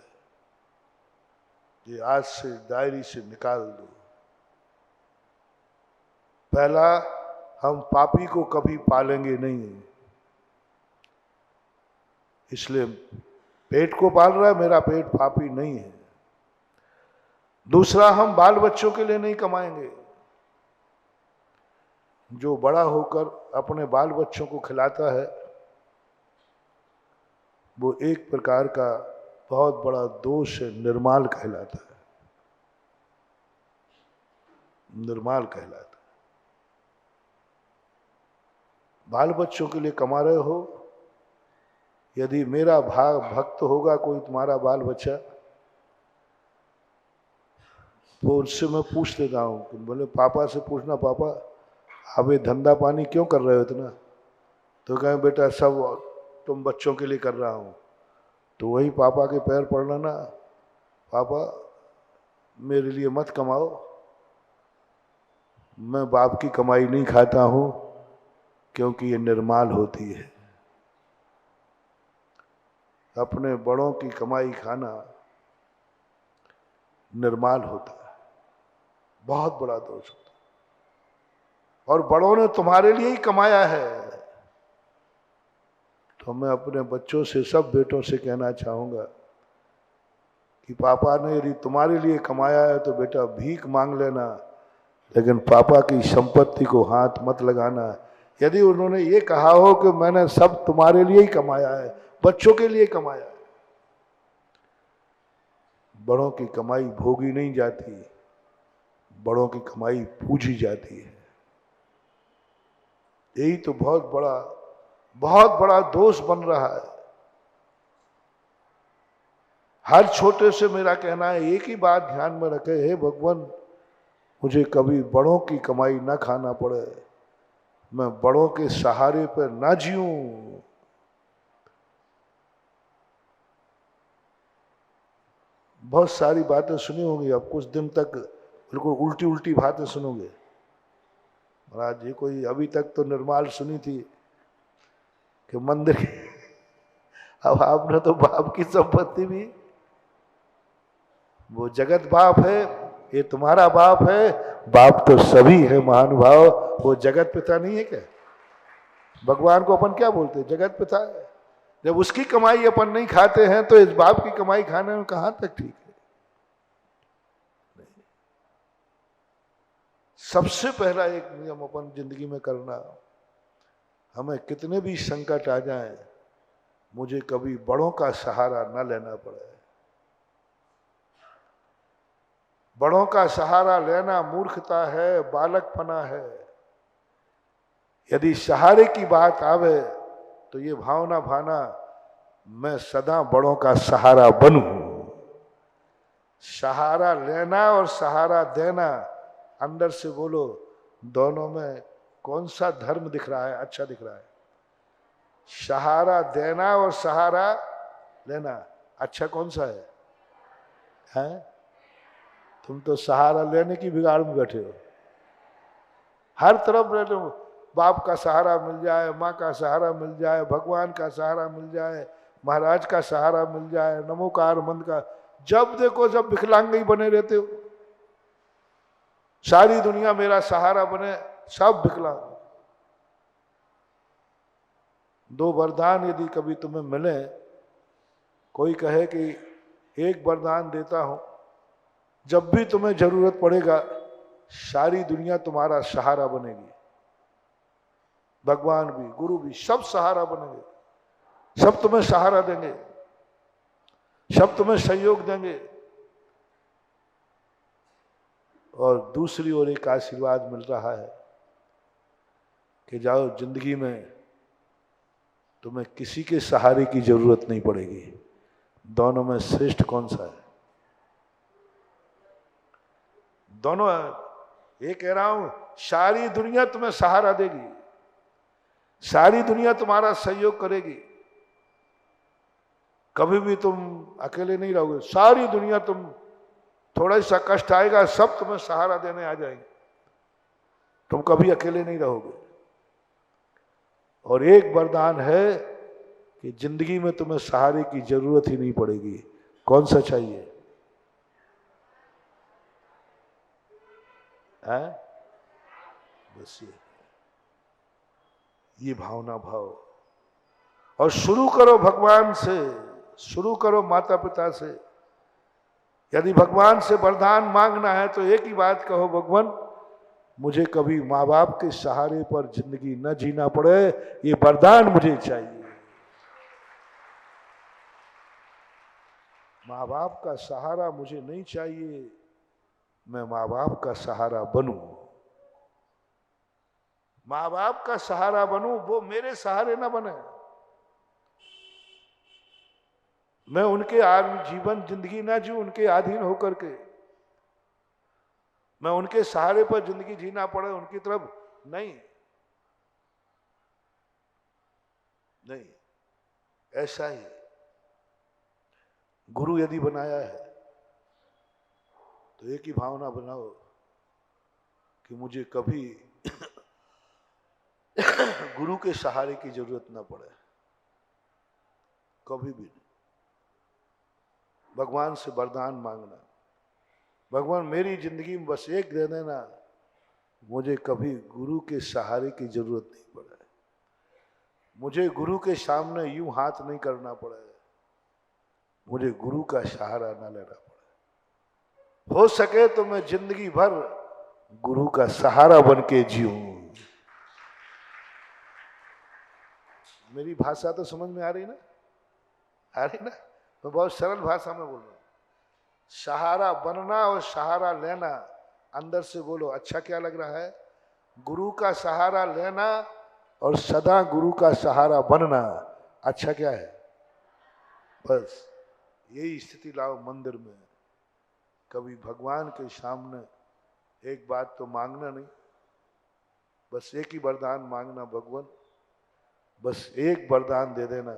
ये आज से डायरी से निकाल दो। पहला, हम पापी को कभी पालेंगे नहीं, इसलिए पेट को पाल रहा है, मेरा पेट पापी नहीं है। दूसरा, हम बाल बच्चों के लिए नहीं कमाएंगे। जो बड़ा होकर अपने बाल बच्चों को खिलाता है वो एक प्रकार का बहुत बड़ा दोष है, निर्माल कहलाता है, निर्माल कहलाता है। बाल बच्चों के लिए कमा रहे हो, यदि मेरा भक्त होगा कोई तुम्हारा बाल बच्चा, तो उससे मैं पूछ लेता हूँ कि बोले पापा से पूछना, पापा आप ये धंधा पानी क्यों कर रहे हो इतना? तो कहें बेटा सब तुम बच्चों के लिए कर रहा हूँ। तो वही पापा के पैर पड़ना ना, पापा मेरे लिए मत कमाओ, मैं बाप की कमाई नहीं खाता हूँ क्योंकि ये निर्माल होती है। अपने बड़ों की कमाई खाना निर्माल होता है, बहुत बड़ा दोष होता है। और बड़ों ने तुम्हारे लिए ही कमाया है। तो मैं अपने बच्चों से, सब बेटों से कहना चाहूंगा कि पापा ने यदि तुम्हारे लिए कमाया है तो बेटा भीख मांग लेना, लेकिन पापा की संपत्ति को हाथ मत लगाना। यदि उन्होंने ये कहा हो कि मैंने सब तुम्हारे लिए ही कमाया है, बच्चों के लिए कमाया है, बड़ों की कमाई भोगी नहीं जाती, बड़ों की कमाई पूजी जाती है। यही तो बहुत बड़ा दोष बन रहा है। हर छोटे से मेरा कहना है एक ही बात ध्यान में रखे, हे भगवान मुझे कभी बड़ों की कमाई ना खाना पड़े, मैं बड़ों के सहारे पर ना जीऊं। बहुत सारी बातें सुनी होंगी, अब कुछ दिन तक बिल्कुल उल्टी उल्टी बातें सुनोगे। महाराज जी कोई अभी तक तो निर्माल सुनी थी कि मंदिर अब आपने तो बाप की संपत्ति भी, वो जगत बाप है, ये तुम्हारा बाप है, बाप तो सभी है महानुभाव, वो जगत पिता नहीं है क्या? भगवान को अपन क्या बोलते हैं? जगत पिता है। जब उसकी कमाई अपन नहीं खाते हैं तो इस बाप की कमाई खाने में कहां तक ठीक है? नहीं। सबसे पहला एक नियम अपन जिंदगी में करना, हमें कितने भी संकट आ जाएं, मुझे कभी बड़ों का सहारा न लेना पड़े। बड़ों का सहारा लेना मूर्खता है, बालकपना है। यदि सहारे की बात आवे तो ये भावना भाना मैं सदा बड़ों का सहारा बनूं। सहारा लेना और सहारा देना, अंदर से बोलो दोनों में कौन सा धर्म दिख रहा है, अच्छा दिख रहा है? सहारा देना और सहारा लेना अच्छा कौन सा है? हैं? तुम तो सहारा लेने की बिगाड़ में बैठे हो। हर तरफ ले लो, बाप का सहारा मिल जाए, माँ का सहारा मिल जाए, भगवान का सहारा मिल जाए, महाराज का सहारा मिल जाए, नमोकार मंत्र का। जब देखो जब विकलांग बने रहते हो। सारी दुनिया मेरा सहारा बने, सब विकलांग। दो वरदान यदि कभी तुम्हें मिले, कोई कहे कि एक वरदान देता हूं, जब भी तुम्हें जरूरत पड़ेगा सारी दुनिया तुम्हारा सहारा बनेगी, भगवान भी गुरु भी सब सहारा बनेंगे, सब तुम्हें सहारा देंगे, सब तुम्हें सहयोग देंगे। और दूसरी ओर एक आशीर्वाद मिल रहा है कि जाओ जिंदगी में तुम्हें किसी के सहारे की जरूरत नहीं पड़ेगी। दोनों में श्रेष्ठ कौन सा है? दोनों है। ये कह रहा हूं सारी दुनिया तुम्हें सहारा देगी, सारी दुनिया तुम्हारा सहयोग करेगी, कभी भी तुम अकेले नहीं रहोगे। सारी दुनिया, तुम थोड़ा सा कष्ट आएगा सब तुम्हें सहारा देने आ जाएंगे, तुम कभी अकेले नहीं रहोगे। और एक वरदान है कि जिंदगी में तुम्हें सहारे की जरूरत ही नहीं पड़ेगी। कौन सा चाहिए? है? बस ये भावना भाव। और शुरू करो भगवान से, शुरू करो माता पिता से। यदि भगवान से वरदान मांगना है तो एक ही बात कहो, भगवान मुझे कभी माँ बाप के सहारे पर जिंदगी न जीना पड़े, ये वरदान मुझे चाहिए। माँ बाप का सहारा मुझे नहीं चाहिए, मैं माँ बाप का सहारा बनूं। माँ बाप का सहारा बनूं, वो मेरे सहारे ना बने। मैं उनके जीवन जिंदगी ना जीऊं उनके अधीन होकर के। मैं उनके सहारे पर जिंदगी जीना पड़े, उनकी तरफ नहीं। नहीं, ऐसा ही गुरु यदि बनाया है तो एक ही भावना बनाओ कि मुझे कभी गुरु के सहारे की जरूरत ना पड़े, कभी भी नहीं। भगवान से वरदान मांगना, भगवान मेरी जिंदगी में बस एक दे देना, मुझे कभी गुरु के सहारे की जरूरत नहीं पड़े, मुझे गुरु के सामने यूं हाथ नहीं करना पड़े, मुझे गुरु का सहारा ना लेना पड़े। हो सके तो मैं जिंदगी भर गुरु का सहारा बन के जीऊं। मेरी भाषा तो समझ में आ रही ना? आ रही ना? मैं बहुत सरल भाषा में बोल रहा हूं। सहारा बनना और सहारा लेना, अंदर से बोलो अच्छा क्या लग रहा है? गुरु का सहारा लेना और सदा गुरु का सहारा बनना अच्छा क्या है? बस यही स्थिति लाओ मंदिर में। कभी भगवान के सामने एक बात तो मांगना नहीं, बस एक ही वरदान मांगना, भगवान बस एक वरदान दे देना,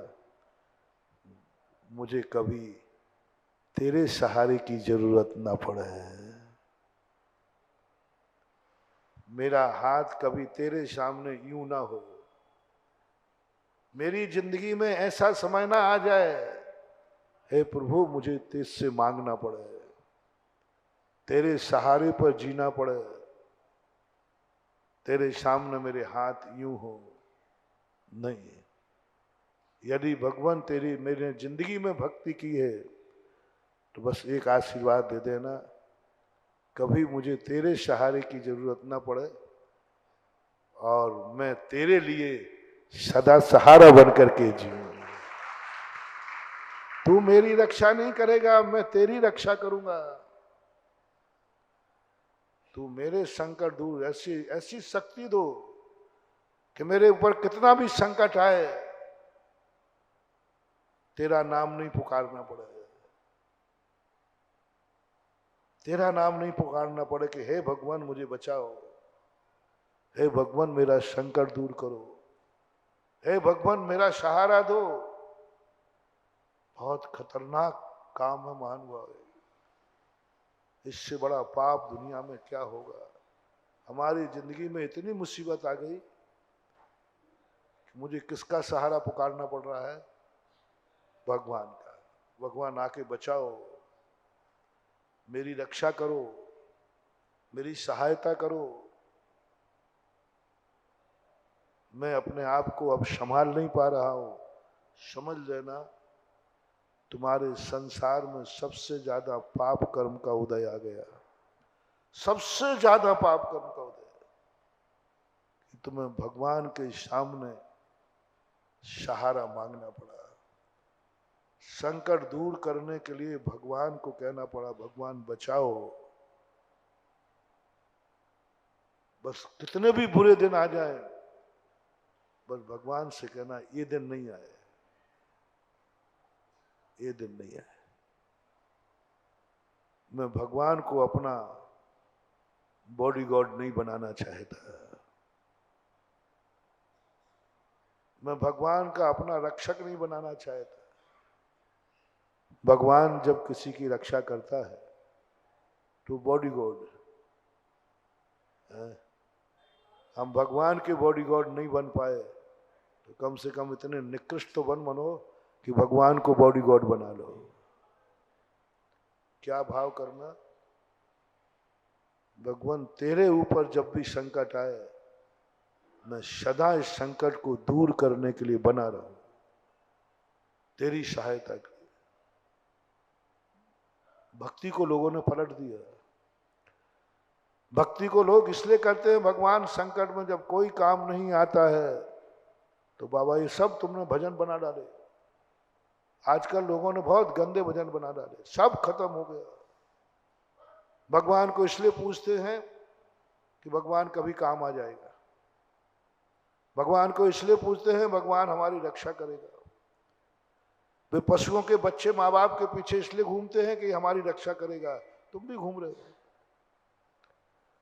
मुझे कभी तेरे सहारे की जरूरत ना पड़े, मेरा हाथ कभी तेरे सामने यूं ना हो, मेरी जिंदगी में ऐसा समय ना आ जाए हे प्रभु मुझे तेरे मांगना पड़े, तेरे सहारे पर जीना पड़े, तेरे सामने मेरे हाथ यूं हो। नहीं, यदि भगवान तेरी मेरे जिंदगी में भक्ति की है तो बस एक आशीर्वाद दे देना, कभी मुझे तेरे सहारे की जरूरत ना पड़े और मैं तेरे लिए सदा सहारा बन करके जीऊं। तू मेरी रक्षा नहीं करेगा, मैं तेरी रक्षा करूंगा। तू मेरे संकट दूर, ऐसी ऐसी शक्ति दो कि मेरे ऊपर कितना भी संकट आए तेरा नाम नहीं पुकारना पड़े, तेरा नाम नहीं पुकारना पड़े कि हे भगवान मुझे बचाओ, हे भगवान मेरा संकट दूर करो, हे भगवान मेरा सहारा दो। बहुत खतरनाक काम है महानुभाव। इससे बड़ा पाप दुनिया में क्या होगा। हमारी जिंदगी में इतनी मुसीबत आ गई कि मुझे किसका सहारा पुकारना पड़ रहा है? भगवान का। भगवान आके बचाओ, मेरी रक्षा करो, मेरी सहायता करो। मैं अपने आप को अब संभाल नहीं पा रहा हूं। समझ लेना तुम्हारे संसार में सबसे ज्यादा पाप कर्म का उदय आ गया, सबसे ज्यादा पाप कर्म का उदय। कि तुम्हें भगवान के सामने सहारा मांगना पड़ा, संकट दूर करने के लिए भगवान को कहना पड़ा भगवान बचाओ। बस कितने भी बुरे दिन आ जाए, बस भगवान से कहना ये दिन नहीं आए, ये दिन नहीं आए। मैं भगवान को अपना बॉडीगार्ड नहीं बनाना चाहता, मैं भगवान का अपना रक्षक नहीं बनाना चाहता। भगवान जब किसी की रक्षा करता है तो बॉडीगार्ड, हम भगवान के बॉडीगार्ड नहीं बन पाए तो कम से कम इतने निकृष्ट तो बनो कि भगवान को बॉडीगार्ड बना लो। क्या भाव करना, भगवान तेरे ऊपर जब भी संकट आए मैं सदा इस संकट को दूर करने के लिए बना रहूं, तेरी सहायता के लिए। भक्ति को लोगों ने पलट दिया। भक्ति को लोग इसलिए करते हैं, भगवान संकट में जब कोई काम नहीं आता है तो बाबा ये सब तुमने भजन बना डाले। आजकल लोगों ने बहुत गंदे भजन बना डाले, सब खत्म हो गया। भगवान को इसलिए पूछते हैं कि भगवान कभी काम आ जाएगा। भगवान को इसलिए पूछते हैं भगवान हमारी रक्षा करेगा। वे पशुओं के बच्चे माँ बाप के पीछे इसलिए घूमते हैं कि हमारी रक्षा करेगा। तुम भी घूम रहे हो,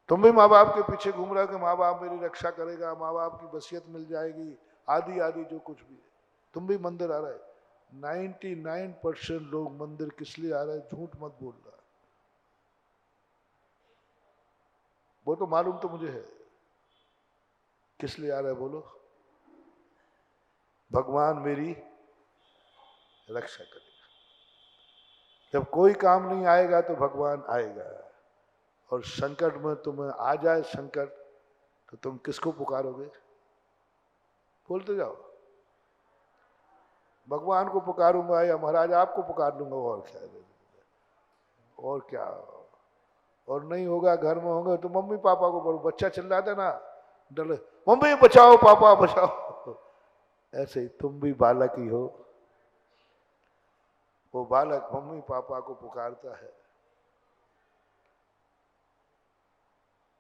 तुम भी माँ बाप के पीछे घूम रहे हो कि माँ बाप मेरी रक्षा करेगा, माँ बाप की वसीयत मिल जाएगी, आदि आदि जो कुछ भी है। तुम भी मंदिर आ रहे। 99% लोग मंदिर किस लिए आ रहे हैं? झूठ मत बोल रहा, वो तो मालूम तो मुझे है किस लिए आ रहा है। बोलो, भगवान मेरी रक्षा करेगा। जब कोई काम नहीं आएगा तो भगवान आएगा। और संकट में तुम्हें आ जाए संकट तो तुम किसको पुकारोगे? बोलते जाओ, भगवान को पुकारूंगा या महाराज आपको पुकार लूंगा, और क्या, और क्या। और नहीं होगा, घर में होंगे तो मम्मी पापा को बोलो। बच्चा चिल्लाता ना, डर, मम्मी बचाओ, पापा बचाओ। ऐसे ही तुम भी बालक ही हो। वो बालक मम्मी पापा को पुकारता है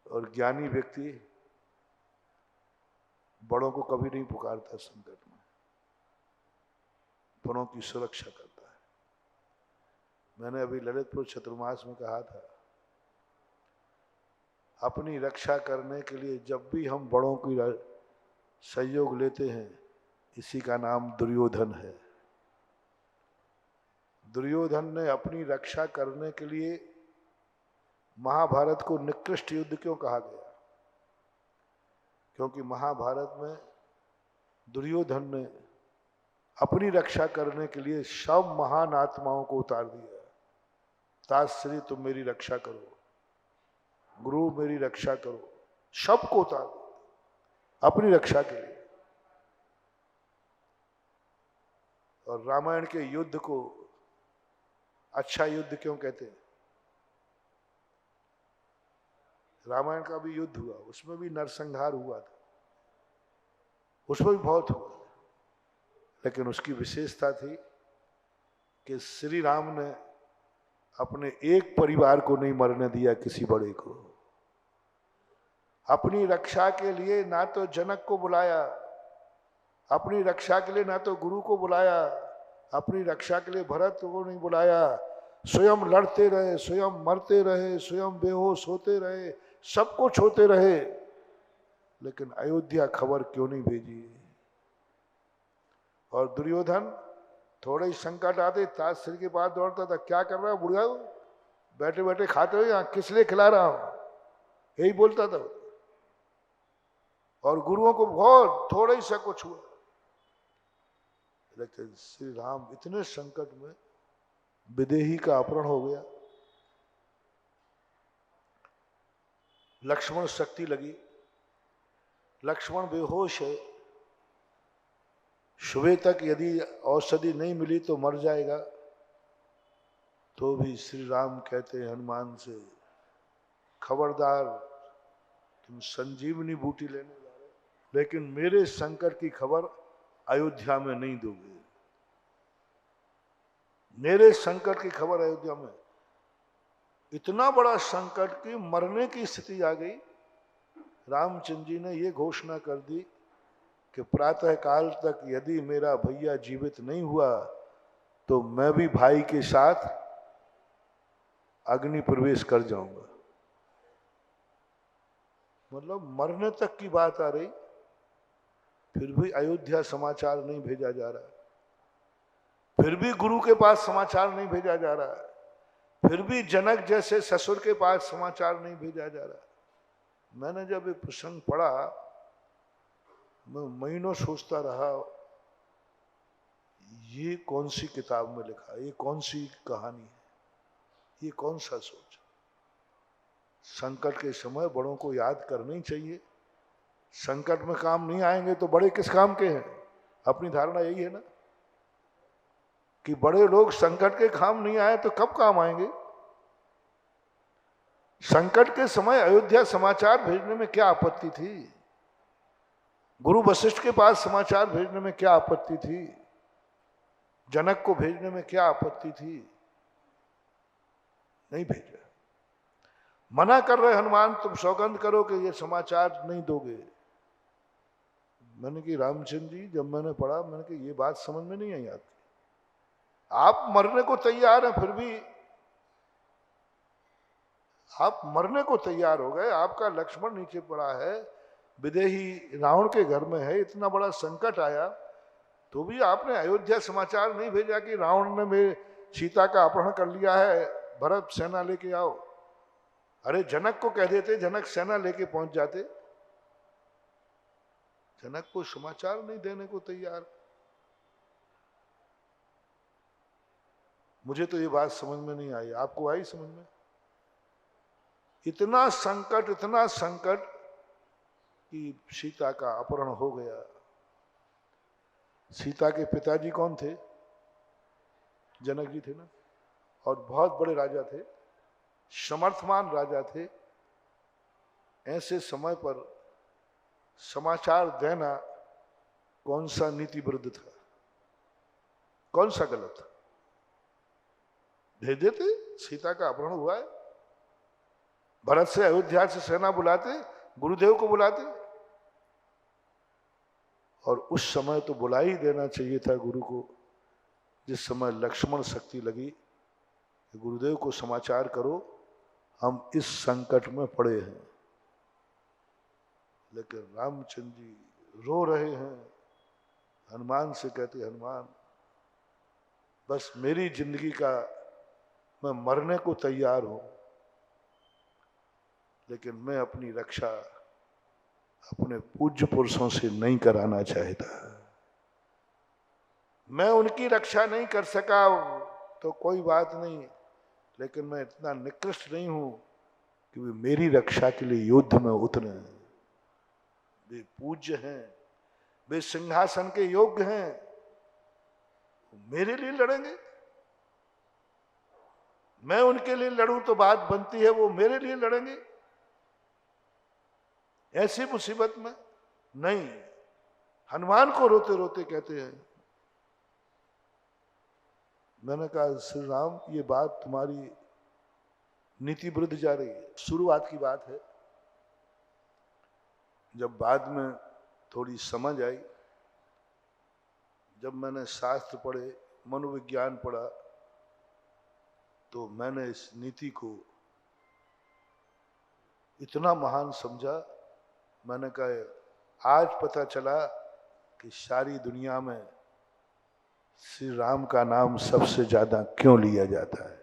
और ज्ञानी व्यक्ति बड़ों को कभी नहीं पुकारता। संकट में बड़ों की सुरक्षा करता है। मैंने अभी ललितपुर चतुर्मास में कहा था, अपनी रक्षा करने के लिए जब भी हम बड़ों की सहयोग लेते हैं, इसी का नाम दुर्योधन है। दुर्योधन ने अपनी रक्षा करने के लिए महाभारत को निकृष्ट युद्ध क्यों कहा गया? क्योंकि महाभारत में दुर्योधन ने अपनी रक्षा करने के लिए सब महान आत्माओं को उतार दिया। ताश्री तुम मेरी रक्षा करो, गुरु मेरी रक्षा करो, सबको उतार दिया अपनी रक्षा के लिए। और रामायण के युद्ध को अच्छा युद्ध क्यों कहते हैं? रामायण का भी युद्ध हुआ, उसमें भी नरसंहार हुआ था, उसमें भी बहुत हुआ, लेकिन उसकी विशेषता थी कि श्री राम ने अपने एक परिवार को नहीं मरने दिया, किसी बड़े को। अपनी रक्षा के लिए ना तो जनक को बुलाया, अपनी रक्षा के लिए ना तो गुरु को बुलाया, अपनी रक्षा के लिए भरत को नहीं बुलाया, स्वयं लड़ते रहे, स्वयं मरते रहे, स्वयं बेहोश होते रहे, सब कुछ होते रहे, लेकिन अयोध्या खबर क्यों नहीं भेजी? और दुर्योधन थोड़े ही संकट आते ताज सिर के पास दौड़ता था, क्या कर रहा है बुढ़ा, बैठे बैठे खाते हो या किस लिए खिला रहा हूं, यही बोलता था। और गुरुओं को बहुत थोड़ा ही सा कुछ हुआ, लेकिन श्री राम इतने संकट में, विदेही का अपहरण हो गया, लक्ष्मण शक्ति लगी, लक्ष्मण बेहोश है, सुबह तक यदि औषधि नहीं मिली तो मर जाएगा, तो भी श्री राम कहते हैं हनुमान से, खबरदार तुम संजीवनी बूटी लेने जा रहे, लेकिन मेरे संकट की खबर अयोध्या में नहीं दोगे, मेरे संकट की खबर अयोध्या में। इतना बड़ा संकट कि मरने की स्थिति आ गई, रामचंद्र जी ने ये घोषणा कर दी कि प्रातः काल तक यदि मेरा भैया जीवित नहीं हुआ तो मैं भी भाई के साथ अग्नि प्रवेश कर जाऊंगा। मतलब मरने तक की बात आ रही, फिर भी अयोध्या समाचार नहीं भेजा जा रहा, फिर भी गुरु के पास समाचार नहीं भेजा जा रहा, फिर भी जनक जैसे ससुर के पास समाचार नहीं भेजा जा रहा। मैंने जब ये प्रसंग पढ़ा, मैं महीनों सोचता रहा, ये कौन सी किताब में लिखा, ये कौन सी कहानी है, ये कौन सा सोच। संकट के समय बड़ों को याद करना ही चाहिए, संकट में काम नहीं आएंगे तो बड़े किस काम के हैं। अपनी धारणा यही है ना कि बड़े लोग संकट के काम नहीं आए तो कब काम आएंगे। संकट के समय अयोध्या समाचार भेजने में क्या आपत्ति थी, गुरु वशिष्ठ के पास समाचार भेजने में क्या आपत्ति थी, जनक को भेजने में क्या आपत्ति थी, नहीं भेजा। मना कर रहे हनुमान, तुम सौगंध करो कि ये समाचार नहीं दोगे। मैंने कि रामचंद्र जी, जब मैंने पढ़ा मैंने कि ये बात समझ में नहीं आई आपकी, आप मरने को तैयार हैं, फिर भी आप मरने को तैयार हो गए, आपका लक्ष्मण नीचे पड़ा है, विदेही रावण के घर में है, इतना बड़ा संकट आया तो भी आपने अयोध्या समाचार नहीं भेजा कि रावण ने मेरे सीता का अपहरण कर लिया है, भरत सेना लेके आओ। अरे जनक को कह देते, जनक सेना लेके पहुंच जाते, जनक को समाचार नहीं देने को तैयार। मुझे तो ये बात समझ में नहीं आई, आपको आई समझ में? इतना संकट कि सीता का अपहरण हो गया। सीता के पिताजी कौन थे? जनक जी थे ना, और बहुत बड़े राजा थे, समर्थमान राजा थे। ऐसे समय पर समाचार देना कौन सा नीति विरुद्ध था, कौन सा गलत था? भेज देते, सीता का अपहरण हुआ है, भरत से अयोध्या से सेना बुलाते, गुरुदेव को बुलाते, और उस समय तो बुला ही देना चाहिए था गुरु को, जिस समय लक्ष्मण शक्ति लगी कि गुरुदेव को समाचार करो हम इस संकट में पड़े हैं। लेकिन रामचंद्र जी रो रहे हैं, हनुमान से कहते, हनुमान बस मेरी जिंदगी का मैं मरने को तैयार हूं, लेकिन मैं अपनी रक्षा अपने पूज्य पुरुषों से नहीं कराना चाहता। मैं उनकी रक्षा नहीं कर सका तो कोई बात नहीं, लेकिन मैं इतना निकृष्ट नहीं हूं कि वे मेरी रक्षा के लिए युद्ध में उतरे। वे पूज्य हैं, वे सिंहासन के योग्य हैं, मेरे लिए लड़ेंगे? मैं उनके लिए लड़ूं तो बात बनती है, वो मेरे लिए लड़ेंगे? ऐसी मुसीबत में नहीं। हनुमान को रोते रोते कहते हैं, मैंने कहा श्री राम ये बात तुम्हारी नीति विरुद्ध जा रही है। शुरुआत की बात है, जब बाद में थोड़ी समझ आई, जब मैंने शास्त्र पढ़े, मनोविज्ञान पढ़ा तो मैंने इस नीति को इतना महान समझा। मैंने कहा आज पता चला कि सारी दुनिया में श्री राम का नाम सबसे ज्यादा क्यों लिया जाता है।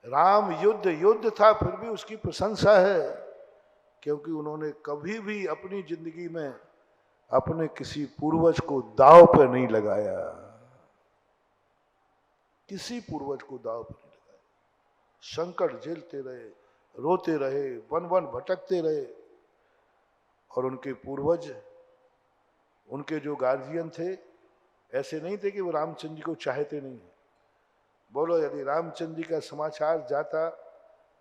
राम युद्ध था, फिर भी उसकी प्रशंसा है, क्योंकि उन्होंने कभी भी अपनी जिंदगी में अपने किसी पूर्वज को दांव पर नहीं लगाया, किसी पूर्वज को दांव पर नहीं लगाया। संकट झेलते रहे, रोते रहे, वन वन भटकते रहे, और उनके पूर्वज, उनके जो गार्जियन थे, ऐसे नहीं थे कि वो रामचंद्र जी को चाहते नहीं। बोलो, यदि रामचंद्र जी का समाचार जाता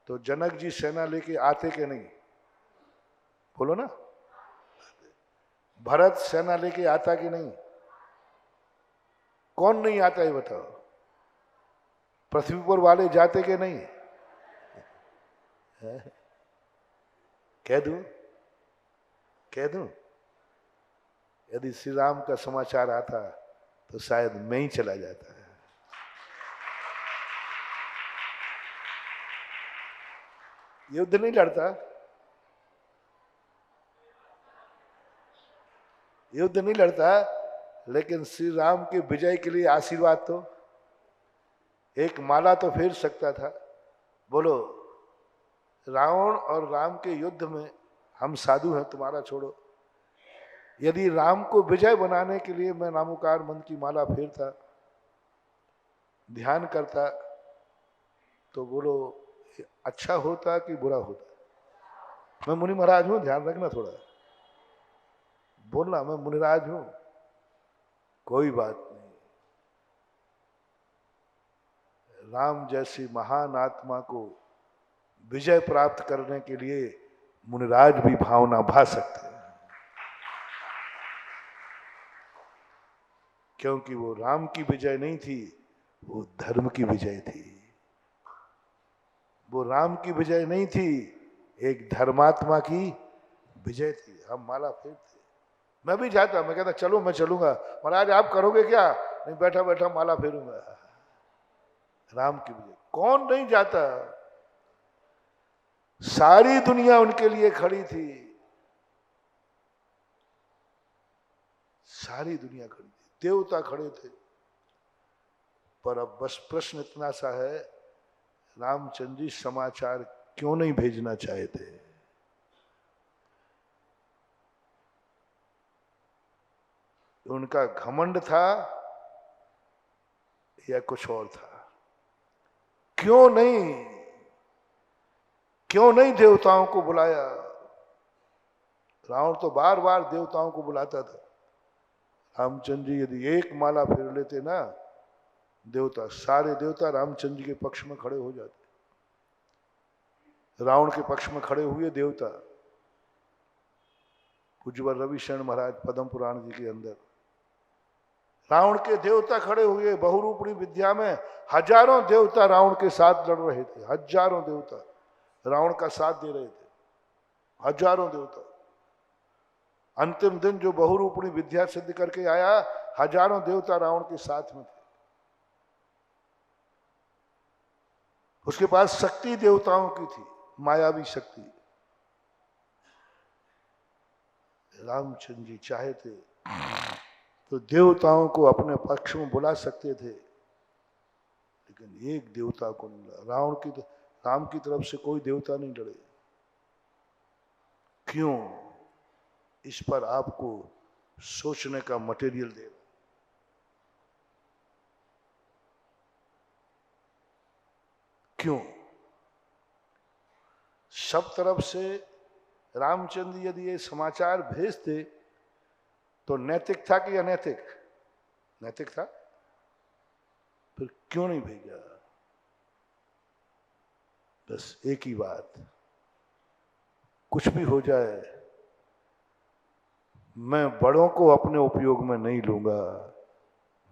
तो जनक जी सेना लेके आते कि नहीं? बोलो ना। भरत सेना लेके आता कि नहीं? कौन नहीं आता है बताओ? पृथ्वी पर वाले जाते कि नहीं? कह दूं यदि श्री राम का समाचार आता तो शायद मैं ही चला जाता है। युद्ध नहीं लड़ता, युद्ध नहीं लड़ता, लेकिन श्री राम के विजय के लिए आशीर्वाद तो एक माला तो फेर सकता था। बोलो, रावण और राम के युद्ध में हम साधु हैं, तुम्हारा छोड़ो। यदि राम को विजय बनाने के लिए मैं नामोकार मंत्र की माला फेरता, ध्यान करता, तो बोलो अच्छा होता कि बुरा होता? मैं मुनि महाराज हूं, ध्यान रखना थोड़ा, बोलना मैं मुनिराज हूं, कोई बात नहीं। राम जैसी महान आत्मा को विजय प्राप्त करने के लिए मुनिराज भी भावना भा सकते हैं, क्योंकि वो राम की विजय नहीं थी, वो धर्म की विजय थी। वो राम की विजय नहीं थी, एक धर्मात्मा की विजय थी। हम माला फेरते, मैं भी जाता, मैं कहता चलो मैं चलूंगा। महाराज आप करोगे क्या? नहीं, बैठा बैठा माला फेरूंगा। राम की विजय, कौन नहीं जाता? सारी दुनिया उनके लिए खड़ी थी, सारी दुनिया खड़ी थी, देवता खड़े थे। पर अब बस प्रश्न इतना सा है, रामचंद्र जी समाचार क्यों नहीं भेजना चाहे थे? उनका घमंड था या कुछ और था? क्यों नहीं देवताओं को बुलाया? रावण तो बार बार देवताओं को बुलाता था। रामचंद्र जी यदि एक माला फेर लेते ना, देवता, सारे देवता रामचंद्र जी के पक्ष में खड़े हो जाते। रावण के पक्ष में खड़े हुए देवता, पूज्यवर रविशरण महाराज पद्म पुराण जी के अंदर, रावण के देवता खड़े हुए। बहुरूपणी विद्या में हजारों देवता रावण के साथ लड़ रहे थे, हजारों देवता रावण का साथ दे रहे थे, हजारों देवता। अंतिम दिन जो बहुरूपणी विद्या सिद्ध करके आया, हजारों देवता रावण के साथ में थे। उसके पास शक्ति देवताओं की थी, मायावी शक्ति। रामचंद्र जी चाहे थे तो देवताओं को अपने पक्ष में बुला सकते थे, लेकिन एक देवता को नहीं बुला। राम की तरफ से कोई देवता नहीं लड़े। क्यों? इस पर आपको सोचने का मटेरियल दे रहा। क्यों? सब तरफ से रामचंद्र यदि ये समाचार भेजते तो नैतिक था कि अनैतिक? नैतिक था। फिर क्यों नहीं भेजा? बस एक ही बात, कुछ भी हो जाए मैं बड़ों को अपने उपयोग में नहीं लूंगा।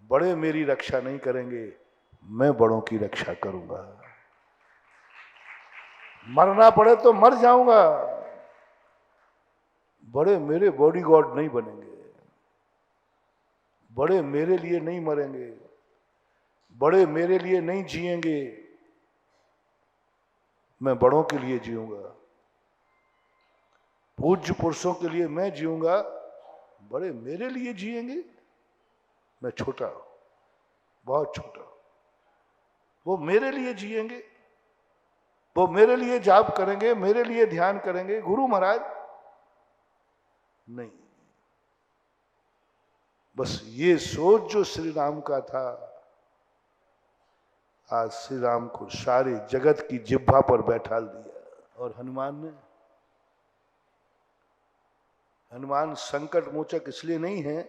बड़े मेरी रक्षा नहीं करेंगे, मैं बड़ों की रक्षा करूंगा। मरना पड़े तो मर जाऊंगा, बड़े मेरे बॉडीगार्ड नहीं बनेंगे। बड़े मेरे लिए नहीं मरेंगे, बड़े मेरे लिए नहीं जिएंगे, मैं बड़ों के लिए जीऊंगा, पूज्य पुरुषों के लिए मैं जीऊंगा, बड़े मेरे लिए जिएंगे, मैं छोटा, बहुत छोटा, वो मेरे लिए जिएंगे, वो मेरे लिए जाप करेंगे, मेरे लिए ध्यान करेंगे। गुरु महाराज नहीं। बस ये सोच जो श्री राम का था, आज श्री राम को सारे जगत की जिह्वा पर बैठा दिया। और हनुमान संकट मोचक इसलिए नहीं है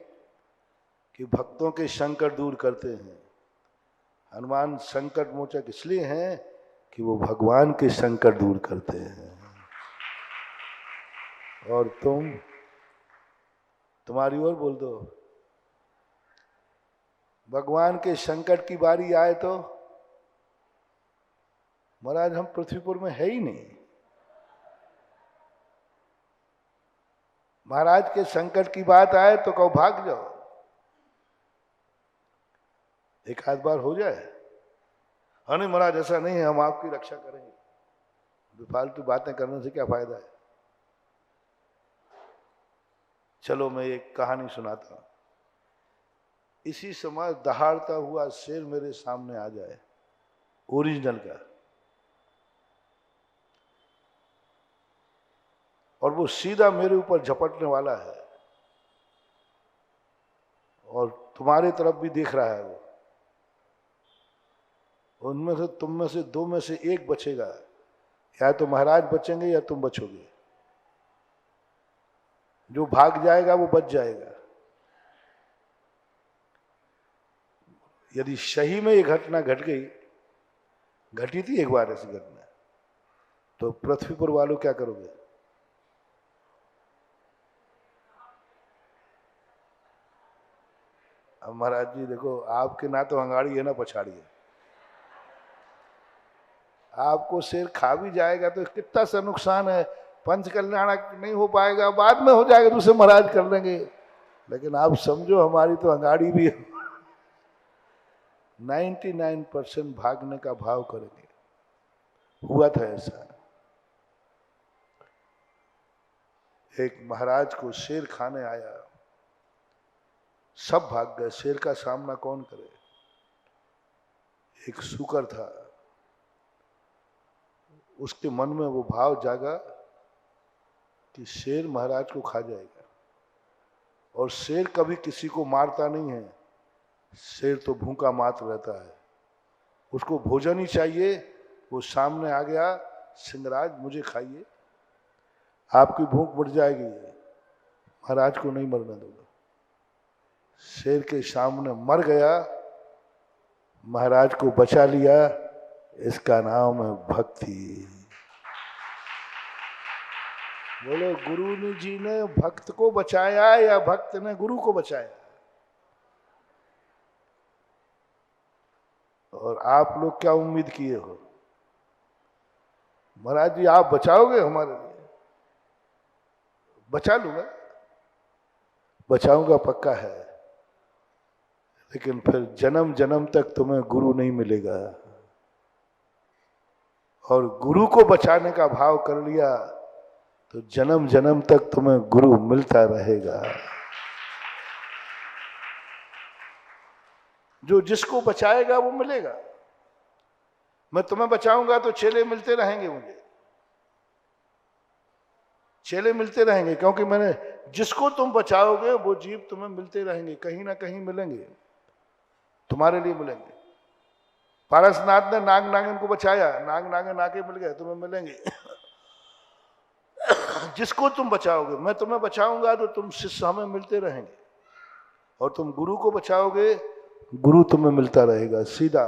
कि भक्तों के संकट दूर करते हैं, हनुमान संकट मोचक इसलिए हैं कि वो भगवान के संकट दूर करते हैं। और तुम्हारी ओर बोल दो, भगवान के संकट की बारी आए तो महाराज हम पृथ्वीपुर में है ही नहीं। महाराज के संकट की बात आए तो कहो भाग जाओ, एक आध बार हो जाए। हाँ नहीं महाराज ऐसा नहीं है, हम आपकी रक्षा करेंगे। बेफालतू बातें करने से क्या फायदा है। चलो मैं एक कहानी सुनाता हूं। इसी समय दहाड़ता हुआ शेर मेरे सामने आ जाए, ओरिजिनल का, और वो सीधा मेरे ऊपर झपटने वाला है और तुम्हारे तरफ भी देख रहा है। वो उनमें से तुम में से दो में से एक बचेगा, या तो महाराज बचेंगे या तुम बचोगे। जो भाग जाएगा वो बच जाएगा। यदि सही में ये घटना घट गई, घटी थी एक बार ऐसी घटना, तो पृथ्वीपुर वालों क्या करोगे? अब महाराज जी देखो, आपके ना तो अंगाड़ी है ना पछाड़ी है। आपको शेर खा भी जाएगा तो कितना सा नुकसान है, पंच कल्याण नहीं हो पाएगा, बाद में हो जाएगा, दूसरे महाराज कर लेंगे। लेकिन आप समझो हमारी तो अंगाड़ी भी है। 99% भागने का भाव करेंगे। हुआ था ऐसा, एक महाराज को शेर खाने आया, सब भाग गए, शेर का सामना कौन करे। एक सूकर था, उसके मन में वो भाव जागा कि शेर महाराज को खा जाएगा। और शेर कभी किसी को मारता नहीं है, शेर तो भूखा मात्र रहता है, उसको भोजन ही चाहिए। वो सामने आ गया, सिंहराज मुझे खाइए, आपकी भूख बढ़ जाएगी, महाराज को नहीं मरने दूंगा। शेर के सामने मर गया, महाराज को बचा लिया। इसका नाम है भक्ति। बोलो, गुरु जी ने भक्त को बचाया या भक्त ने गुरु को बचाया? और आप लोग क्या उम्मीद किए हो? महाराज जी आप बचाओगे हमारे लिए? बचा लूंगा, बचाऊंगा पक्का है, लेकिन फिर जन्म जन्म तक तुम्हें गुरु नहीं मिलेगा। और गुरु को बचाने का भाव कर लिया तो जन्म जन्म तक तुम्हें गुरु मिलता रहेगा। जो जिसको बचाएगा वो मिलेगा। मैं तुम्हें बचाऊंगा तो चेले मिलते रहेंगे, मुझे चेले मिलते रहेंगे, क्योंकि मैंने जिसको तुम बचाओगे वो जीव तुम्हें मिलते रहेंगे, कहीं ना कहीं मिलेंगे, तुम्हारे लिए मिलेंगे। पारसनाथ ने नाग नागिन को बचाया, नाग नागिन आके मिल गए, तुम्हें मिलेंगे। जिसको तुम बचाओगे, मैं तुम्हें बचाऊंगा तो तुम शिष्य हमें मिलते रहेंगे, और तुम गुरु को बचाओगे, गुरु तुम्हें मिलता रहेगा। सीधा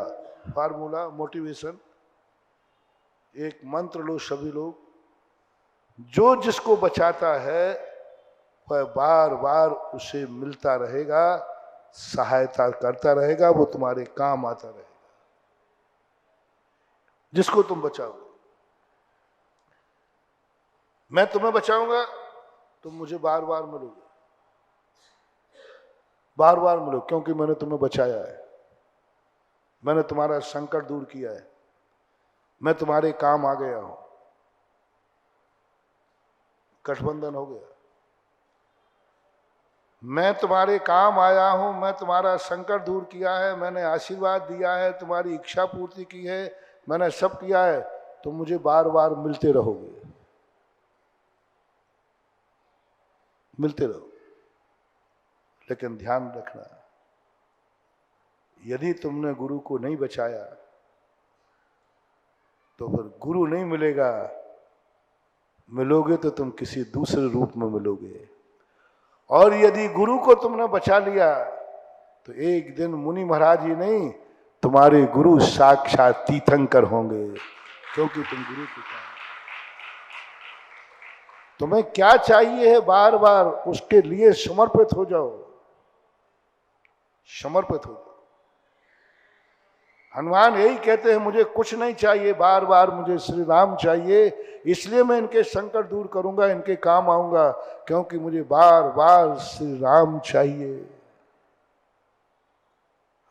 फार्मूला, मोटिवेशन, एक मंत्र लो सभी लोग, जो जिसको बचाता है वह बार बार उसे मिलता रहेगा, सहायता करता रहेगा, वो तुम्हारे काम आता रहेगा। जिसको तुम बचाओगे, मैं तुम्हें बचाऊंगा, तुम मुझे बार बार मिलोगे। बार बार मिलो, क्योंकि मैंने तुम्हें बचाया है, मैंने तुम्हारा संकट दूर किया है, मैं तुम्हारे काम आ गया हूं। गठबंधन हो गया, मैं तुम्हारे काम आया हूं, मैं तुम्हारा संकट दूर किया है, मैंने आशीर्वाद दिया है, तुम्हारी इच्छा पूर्ति की है, मैंने सब किया है, तो मुझे बार बार मिलते रहोगे, मिलते रहो। लेकिन ध्यान रखना, यदि तुमने गुरु को नहीं बचाया तो फिर गुरु नहीं मिलेगा, मिलोगे तो तुम किसी दूसरे रूप में मिलोगे। और यदि गुरु को तुमने बचा लिया तो एक दिन मुनि महाराज ही नहीं, तुम्हारे गुरु साक्षात तीर्थंकर होंगे, क्योंकि तुम गुरु के काम। तुम्हें क्या चाहिए है, बार बार उसके लिए समर्पित हो जाओ, समर्पित हो जाओ। हनुमान यही कहते हैं, मुझे कुछ नहीं चाहिए, बार बार मुझे श्री राम चाहिए, इसलिए मैं इनके संकट दूर करूंगा, इनके काम आऊंगा, क्योंकि मुझे बार बार श्री राम चाहिए।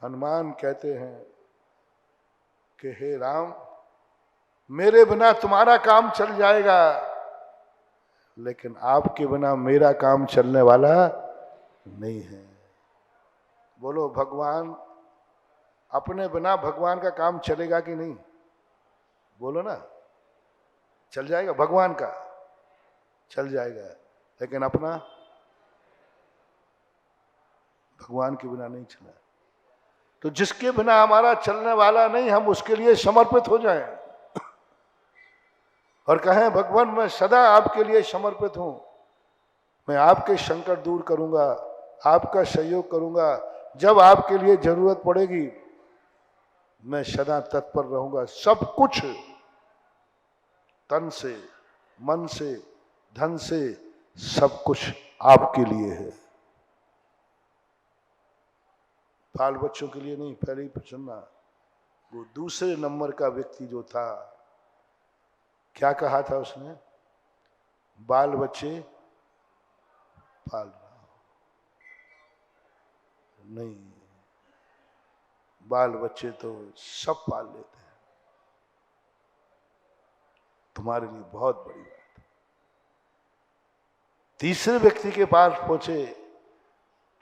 हनुमान कहते हैं कि हे राम, मेरे बिना तुम्हारा काम चल जाएगा, लेकिन आपके बिना मेरा काम चलने वाला नहीं है। बोलो भगवान, अपने बिना भगवान का काम चलेगा कि नहीं? बोलो ना, चल जाएगा, भगवान का चल जाएगा, लेकिन अपना भगवान के बिना नहीं चला। तो जिसके बिना हमारा चलने वाला नहीं, हम उसके लिए समर्पित हो जाएं और कहें भगवान मैं सदा आपके लिए समर्पित हूं, मैं आपके संकट दूर करूंगा, आपका सहयोग करूंगा, जब आपके लिए जरूरत पड़ेगी मैं सदा तत्पर रहूंगा। सब कुछ तन से, मन से, धन से, सब कुछ आपके लिए है, बाल बच्चों के लिए नहीं। पहले ही सुनना, वो दूसरे नंबर का व्यक्ति जो था, क्या कहा था उसने? बाल बच्चे पाल रहा हूं, नहीं, बाल बच्चे तो सब पाल लेते हैं, तुम्हारे लिए बहुत बड़ी बात। तीसरे व्यक्ति के पास पहुंचे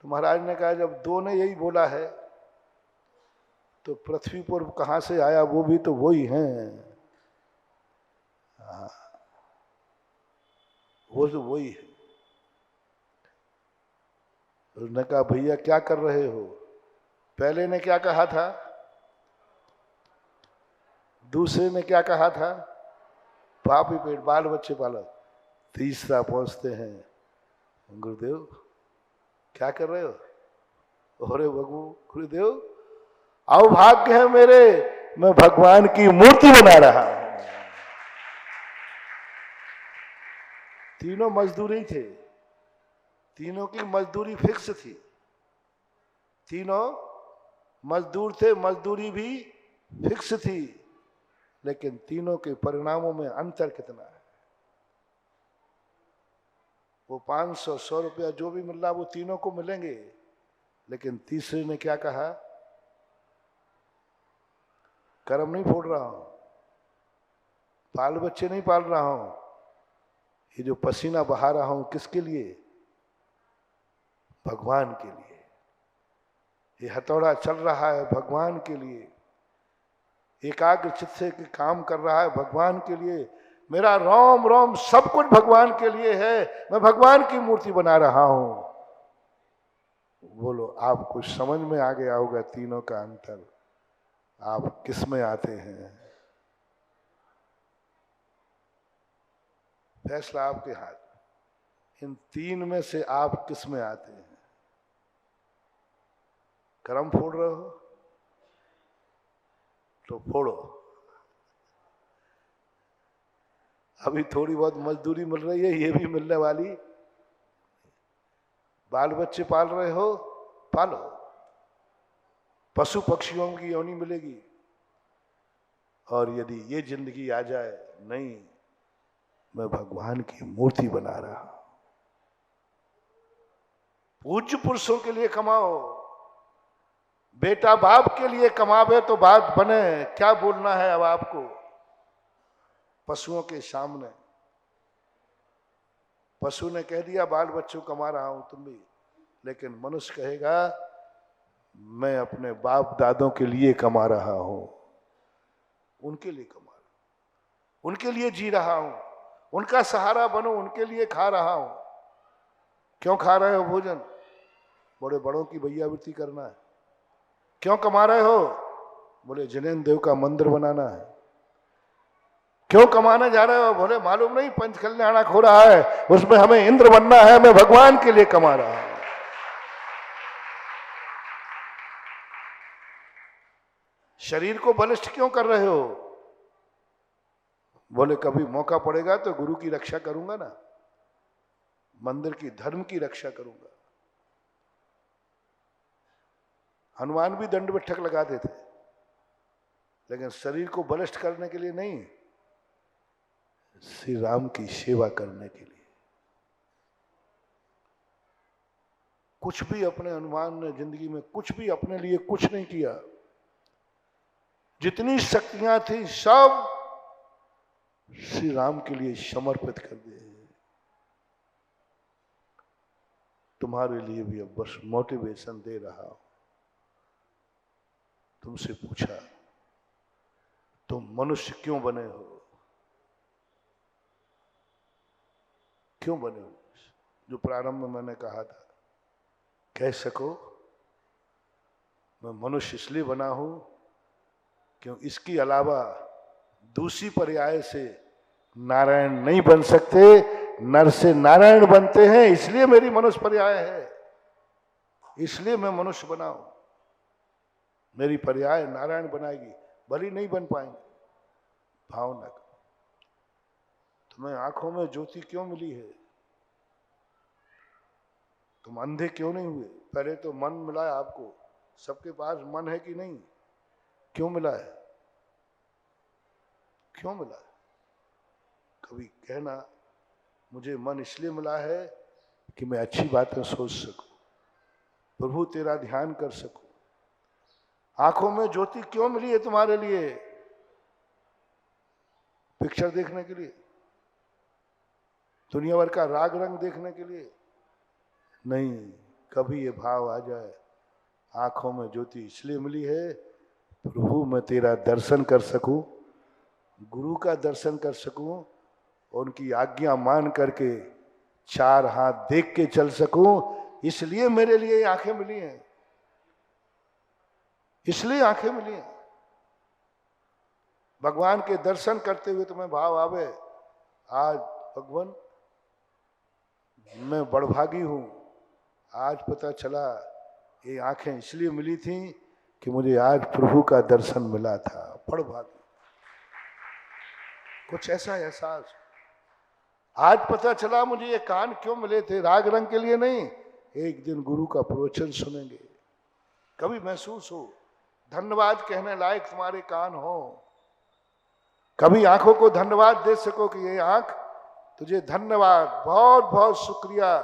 तो महाराज ने कहा, जब दो ने यही बोला है तो पृथ्वी पर कहां से आया, वो भी तो वही हैं, वो तो वही है। उसने कहा भैया क्या कर रहे हो? पहले ने क्या कहा था, दूसरे ने क्या कहा था, बाप ही पेट, बाल बच्चे पालो। तीसरा पहुंचते हैं, गुरुदेव क्या कर रहे हो? अरे बगू गुरुदेव, अभाग्य है मेरे, मैं भगवान की मूर्ति बना रहा हूं। तीनों मजदूरी थे, तीनों की मजदूरी फिक्स थी, तीनों मजदूर थे, मजदूरी भी फिक्स थी, लेकिन तीनों के परिणामों में अंतर कितना है। वो 500-100 रुपया जो भी मिल रहा वो तीनों को मिलेंगे, लेकिन तीसरे ने क्या कहा, कर्म नहीं फोड़ रहा हूं, बाल बच्चे नहीं पाल रहा हूं, ये जो पसीना बहा रहा हूं किसके लिए? भगवान के लिए। ये हथौड़ा चल रहा है भगवान के लिए, एकाग्र चित्त से काम कर रहा है भगवान के लिए, मेरा रोम रोम सब कुछ भगवान के लिए है, मैं भगवान की मूर्ति बना रहा हूं। बोलो, आपको समझ में आ गया होगा तीनों का अंतर, आप किस में आते हैं? फैसला आपके हाथ, इन तीन में से आप किस में आते हैं? कर्म फोड़ रहे हो तो फोड़ो, अभी थोड़ी बहुत मजदूरी मिल रही है, ये भी मिलने वाली। बाल बच्चे पाल रहे हो, पालो, पशु पक्षियों की योनि मिलेगी। और यदि ये जिंदगी आ जाए, नहीं मैं भगवान की मूर्ति बना रहा हूं, पूज्य पुरुषों के लिए कमाओ। बेटा बाप के लिए कमावे तो बात बने। क्या बोलना है अब आपको पशुओं के सामने? पशु ने कह दिया बाल बच्चों कमा रहा हूं तुम भी, लेकिन मनुष्य कहेगा मैं अपने बाप दादों के लिए कमा रहा हूं, उनके लिए कमा रहा हूं, उनके लिए जी रहा हूं, उनका सहारा बनो, उनके लिए खा रहा हूं। क्यों खा रहे हो भोजन? बड़े बड़ों की भैयावृत्ति करना है। क्यों कमा रहे हो? बोले जिनेन्द्र देव का मंदिर बनाना है। क्यों कमाने जा रहे हो? बोले मालूम नहीं पंच कल्याणक हो रहा है, उसमें हमें इंद्र बनना है, मैं भगवान के लिए कमा रहा हूं। शरीर को बलिष्ठ क्यों कर रहे हो? बोले कभी मौका पड़ेगा तो गुरु की रक्षा करूंगा ना, मंदिर की धर्म की रक्षा करूंगा। हनुमान भी दंड बैठक लगाते थे, लेकिन शरीर को बलिष्ठ करने के लिए नहीं, श्री राम की सेवा करने के लिए। कुछ भी अपने हनुमान ने जिंदगी में कुछ भी अपने लिए कुछ नहीं किया। जितनी शक्तियां थी सब श्री राम के लिए समर्पित कर दिए। तुम्हारे लिए भी अब बस मोटिवेशन दे रहा हूं। तुमसे पूछा तुम मनुष्य क्यों बने हो? क्यों बने हो? जो प्रारंभ में मैंने कहा था, कह सको मैं मनुष्य इसलिए बना हूं क्यों इसके अलावा दूसरी पर्याय से नारायण नहीं बन सकते। नर से नारायण बनते हैं, इसलिए मेरी मनुष्य पर्याय है, इसलिए मैं मनुष्य बना हूं। मेरी पर्याय नारायण बनाएगी, भली नहीं बन पाएंगे। भावना तुम्हें आंखों में ज्योति क्यों मिली है? तुम अंधे क्यों नहीं हुए? पहले तो मन मिला है आपको। सबके पास मन है कि नहीं? क्यों मिला है? क्यों मिला है? कभी कहना मुझे मन इसलिए मिला है कि मैं अच्छी बातें सोच सकूं, प्रभु तेरा ध्यान कर सकूं। आंखों में ज्योति क्यों मिली है तुम्हारे लिए? पिक्चर देखने के लिए? दुनिया भर का राग रंग देखने के लिए नहीं। कभी ये भाव आ जाए आंखों में ज्योति इसलिए मिली है प्रभु मैं तेरा दर्शन कर सकूं, गुरु का दर्शन कर सकूं, उनकी आज्ञा मान करके चार हाथ देख के चल सकूं, इसलिए मेरे लिए आंखें मिली हैं, इसलिए आंखें मिली हैं। भगवान के दर्शन करते हुए तुम्हें भाव आवे आज भगवान मैं बड़भागी हूं, आज पता चला ये आंखें इसलिए मिली थी कि मुझे आज प्रभु का दर्शन मिला था, बड़भागी। कुछ ऐसा एहसास। आज पता चला मुझे ये कान क्यों मिले थे, राग रंग के लिए नहीं, एक दिन गुरु का प्रवचन सुनेंगे। कभी महसूस हो धन्यवाद कहने लायक तुम्हारे कान हो, कभी आंखों को धन्यवाद दे सको कि ये आंख तुझे धन्यवाद, बहुत बहुत शुक्रिया,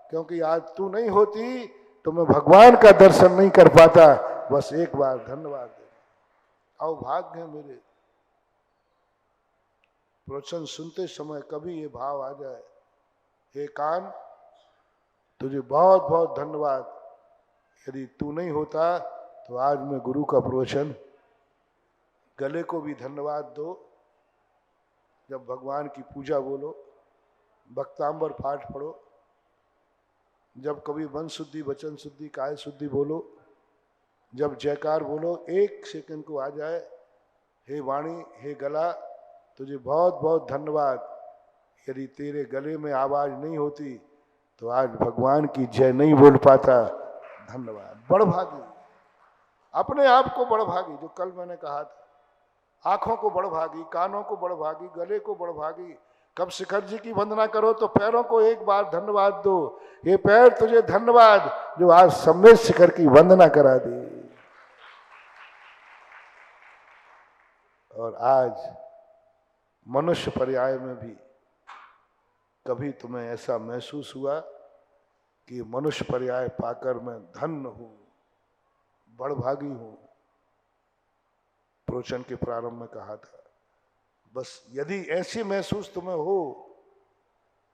क्योंकि आज तू नहीं होती तो मैं भगवान का दर्शन नहीं कर पाता। बस एक बार धन्यवाद दे। आओ भाग्य है मेरे प्रवचन सुनते समय कभी ये भाव आ जाए, हे कान तुझे बहुत बहुत धन्यवाद, यदि तू नहीं होता तो आज मैं गुरु का प्रवचन। गले को भी धन्यवाद दो, जब भगवान की पूजा बोलो, भक्तांबर पाठ पढ़ो, जब कभी मन शुद्धि वचन शुद्धि काय शुद्धि बोलो, जब जयकार बोलो, एक सेकंड को आ जाए हे वाणी हे गला तुझे बहुत बहुत धन्यवाद, यदि तेरे गले में आवाज नहीं होती तो आज भगवान की जय नहीं बोल पाता। धन्यवाद। बड़भागी, अपने आप को बड़भागी, जो कल मैंने कहा था, आंखों को बड़भागी, कानों को बड़भागी, गले को बड़भागी। कब शिखर जी की वंदना करो तो पैरों को एक बार धन्यवाद दो, ये पैर तुझे धन्यवाद जो आज सम्मेत शिखर की वंदना करा दी। और आज मनुष्य पर्याय में भी कभी तुम्हें ऐसा महसूस हुआ कि मनुष्य पर्याय पाकर मैं धन्य हूं, बड़भागी हूं। प्रवचन के प्रारंभ में कहा था। बस यदि ऐसी महसूस तुम्हें हो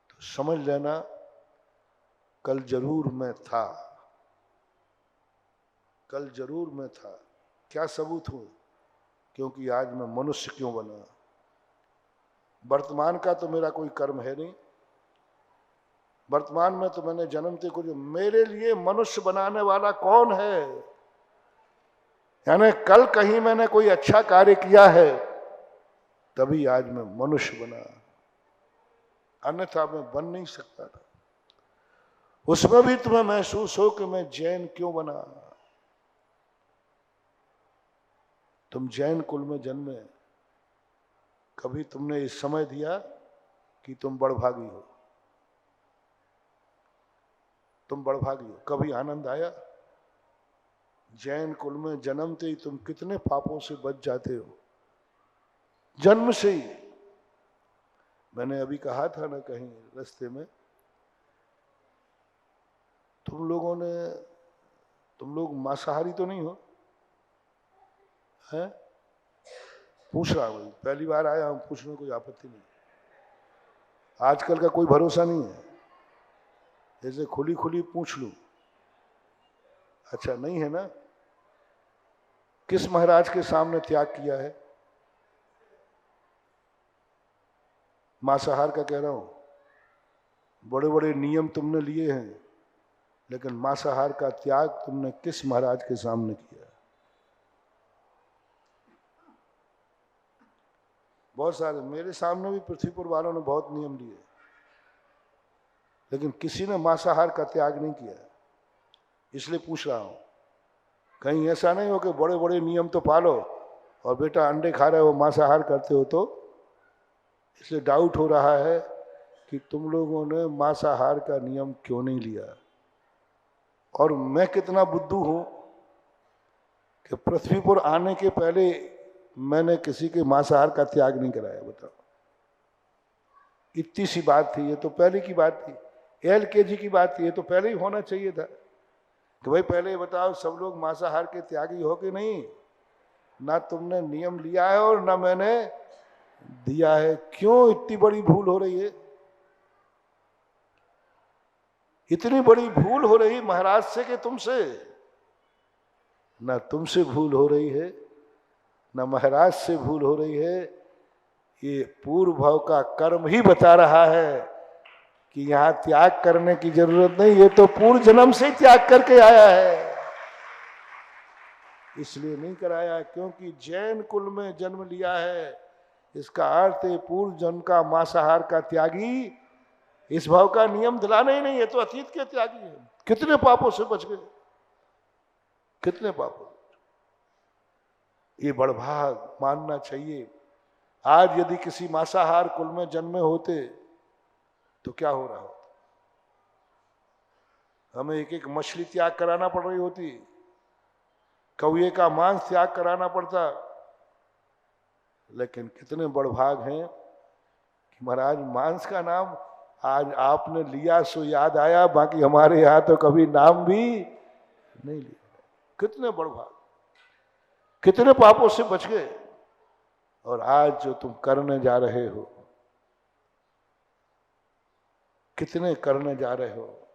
तो समझ लेना कल जरूर मैं था, कल जरूर मैं था। क्या सबूत हो? क्योंकि आज मैं मनुष्य क्यों बना। वर्तमान का तो मेरा कोई कर्म है नहीं, वर्तमान में तो मैंने जन्मते को जो मेरे लिए मनुष्य बनाने वाला कौन है? यानी कल कहीं मैंने कोई अच्छा कार्य किया है तभी आज मैं मनुष्य बना, अन्यथा मैं बन नहीं सकता था। उसमें भी तुम्हें महसूस हो कि मैं जैन क्यों बना। तुम जैन कुल में जन्मे, कभी तुमने इस समय दिया कि तुम बड़भागी हो, तुम बड़भागी हो? कभी आनंद आया? जैन कुल में जन्मते ही तुम कितने पापों से बच जाते हो, जन्म से ही। मैंने अभी कहा था ना कहीं रास्ते में, तुम लोग मांसाहारी तो नहीं हो? हैं? पूछ रहा हूं, पहली बार आया हूं, पूछने कोई आपत्ति नहीं। आजकल का कोई भरोसा नहीं है, जैसे खुली खुली पूछ लूं। अच्छा नहीं है ना? किस महाराज के सामने त्याग किया है? मांसाहार का कह रहा हूं। बड़े बड़े नियम तुमने लिए हैं, लेकिन मांसाहार का त्याग तुमने किस महाराज के सामने किया? बहुत सारे मेरे सामने भी पृथ्वीपुर वालों ने बहुत नियम लिए, लेकिन किसी ने मांसाहार का त्याग नहीं किया। इसलिए पूछ रहा हूं, कहीं ऐसा नहीं हो कि बड़े बड़े नियम तो पालो और बेटा अंडे खा रहे हो, मांसाहार करते हो। तो इसलिए डाउट हो रहा है कि तुम लोगों ने मांसाहार का नियम क्यों नहीं लिया। और मैं कितना बुद्धू हूं कि पृथ्वी पर आने के पहले मैंने किसी के मांसाहार का त्याग नहीं कराया। बताओ, इतनी सी बात थी, ये तो पहले की बात थी, LKG की बात थी, ये तो पहले ही होना चाहिए था कि भाई पहले बताओ सब लोग मांसाहार के त्यागी हो कि नहीं। ना तुमने नियम लिया है और ना मैंने दिया है। क्यों इतनी बड़ी भूल हो रही है? इतनी बड़ी भूल हो रही महाराज से कि तुमसे? ना तुमसे भूल हो रही है, ना महाराज से भूल हो रही है। ये पूर्व भाव का कर्म ही बता रहा है कि यहां त्याग करने की जरूरत नहीं, ये तो पूर्व जन्म से त्याग करके आया है, इसलिए नहीं कराया। क्योंकि जैन कुल में जन्म लिया है, इसका अर्थ है पूर्व जन्म का मांसाहार का त्यागी इस भाव का नियम दिलाना ही नहीं है, तो अतीत के त्यागी है। कितने पापों से बच गए, कितने पापों। ये बड़भाग मानना चाहिए। आज यदि किसी मांसाहार कुल में जन्मे होते तो क्या हो रहा होता? हमें एक एक मछली त्याग कराना पड़ रही होती, कौए का मांस त्याग कराना पड़ता। लेकिन कितने बड़भाग हैं कि महाराज मांस का नाम आज आपने लिया सो याद आया, बाकी हमारे यहां तो कभी नाम भी नहीं लिया। कितने बड़भाग, कितने पापों से बच गए। और आज जो तुम करने जा रहे हो, कितने करने जा रहे हो।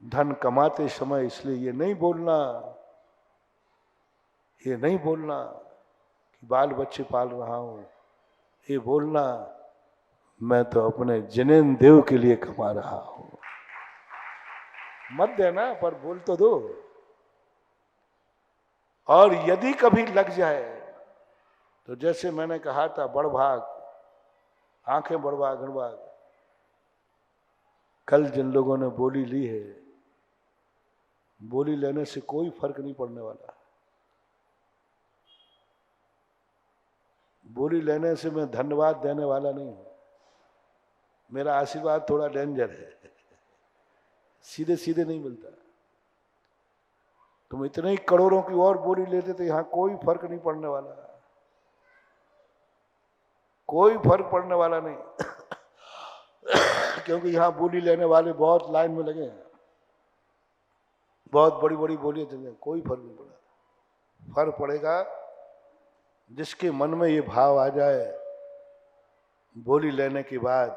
धन कमाते समय इसलिए ये नहीं बोलना, ये नहीं बोलना कि बाल बच्चे पाल रहा हूं, ये बोलना मैं तो अपने जनेन देव के लिए कमा रहा हूं। मत देना, पर बोल तो दो। और यदि कभी लग जाए तो जैसे मैंने कहा था, बड़भाग, आंखें बड़भाग गणभाग। कल जिन लोगों ने बोली ली है, बोली लेने से कोई फर्क नहीं पड़ने वाला। बोली लेने से मैं धन्यवाद देने वाला नहीं हूं। मेरा आशीर्वाद थोड़ा डेंजर है, सीधे सीधे नहीं मिलता। तुम इतने ही करोड़ों की और बोली लेते तो यहां कोई फर्क नहीं पड़ने वाला, कोई फर्क पड़ने वाला नहीं। क्योंकि यहाँ बोली लेने वाले बहुत लाइन में लगे हैं, बहुत बड़ी बड़ी बोलियां चल रही, कोई फर्क नहीं पड़ा। फर्क पड़ेगा जिसके मन में ये भाव आ जाए बोली लेने के बाद,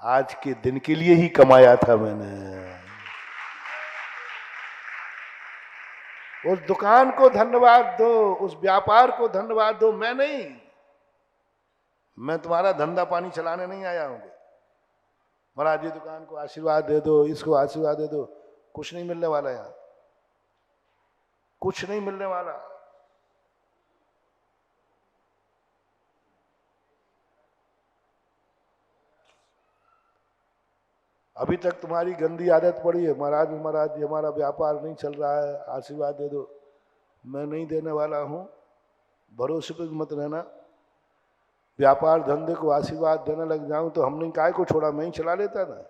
आज के दिन के लिए ही कमाया था मैंने, उस दुकान को धन्यवाद दो, उस व्यापार को धन्यवाद दो। मैं नहीं, मैं तुम्हारा धंधा पानी चलाने नहीं आया हूं। महाराज जी दुकान को आशीर्वाद दे दो, इसको आशीर्वाद दे दो, कुछ नहीं मिलने वाला यार, कुछ नहीं मिलने वाला। अभी तक तुम्हारी गंदी आदत पड़ी है, महाराज महाराज जी हमारा व्यापार नहीं चल रहा है, आशीर्वाद दे दो। मैं नहीं देने वाला हूं, भरोसे पे मत रहना। व्यापार धंधे को आशीर्वाद देने लग जाऊं तो हमने काय को छोड़ा, मैं ही चला लेता ना।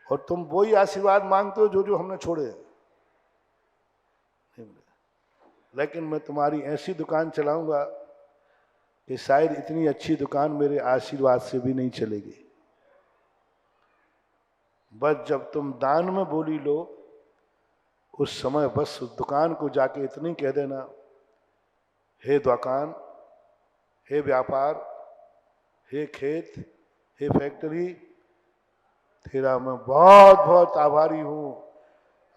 और तुम वही आशीर्वाद मांगते हो जो जो हमने छोड़े। लेकिन मैं तुम्हारी ऐसी दुकान चलाऊंगा कि शायद इतनी अच्छी दुकान मेरे आशीर्वाद से भी नहीं चलेगी। बस जब तुम दान में बोली लो, उस समय बस उस दुकान को जाके इतनी कह देना, हे दुकान, हे व्यापार, हे खेत, हे फैक्ट्री, तेरा मैं बहुत बहुत आभारी हूं।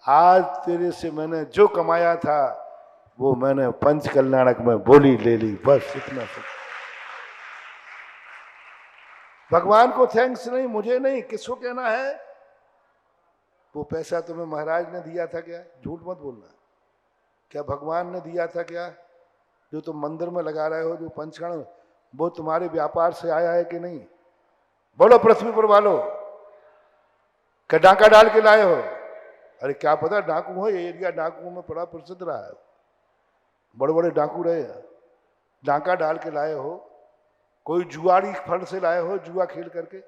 आज तेरे से मैंने जो कमाया था वो मैंने पंच कल्याणक में बोली ले ली, बस इतना सब। भगवान को थैंक्स नहीं, मुझे नहीं, किसको कहना है? वो पैसा तुम्हें महाराज ने दिया था क्या? झूठ मत बोलना। क्या भगवान ने दिया था क्या? जो तुम मंदिर में लगा रहे हो, जो पंचकर्ण, वो तुम्हारे व्यापार से आया है कि नहीं? बोलो पृथ्वी पर वालों, क्या डाका डाल के लाए हो? अरे क्या पता डाकू हो, ये एरिया डाकुओं में बड़ा प्रसिद्ध रहा है, बड़े बड़े डाकू रहे हैं। डाका डाल के लाए हो, कोई जुआरी फंड से लाए हो, जुआ खेल करके?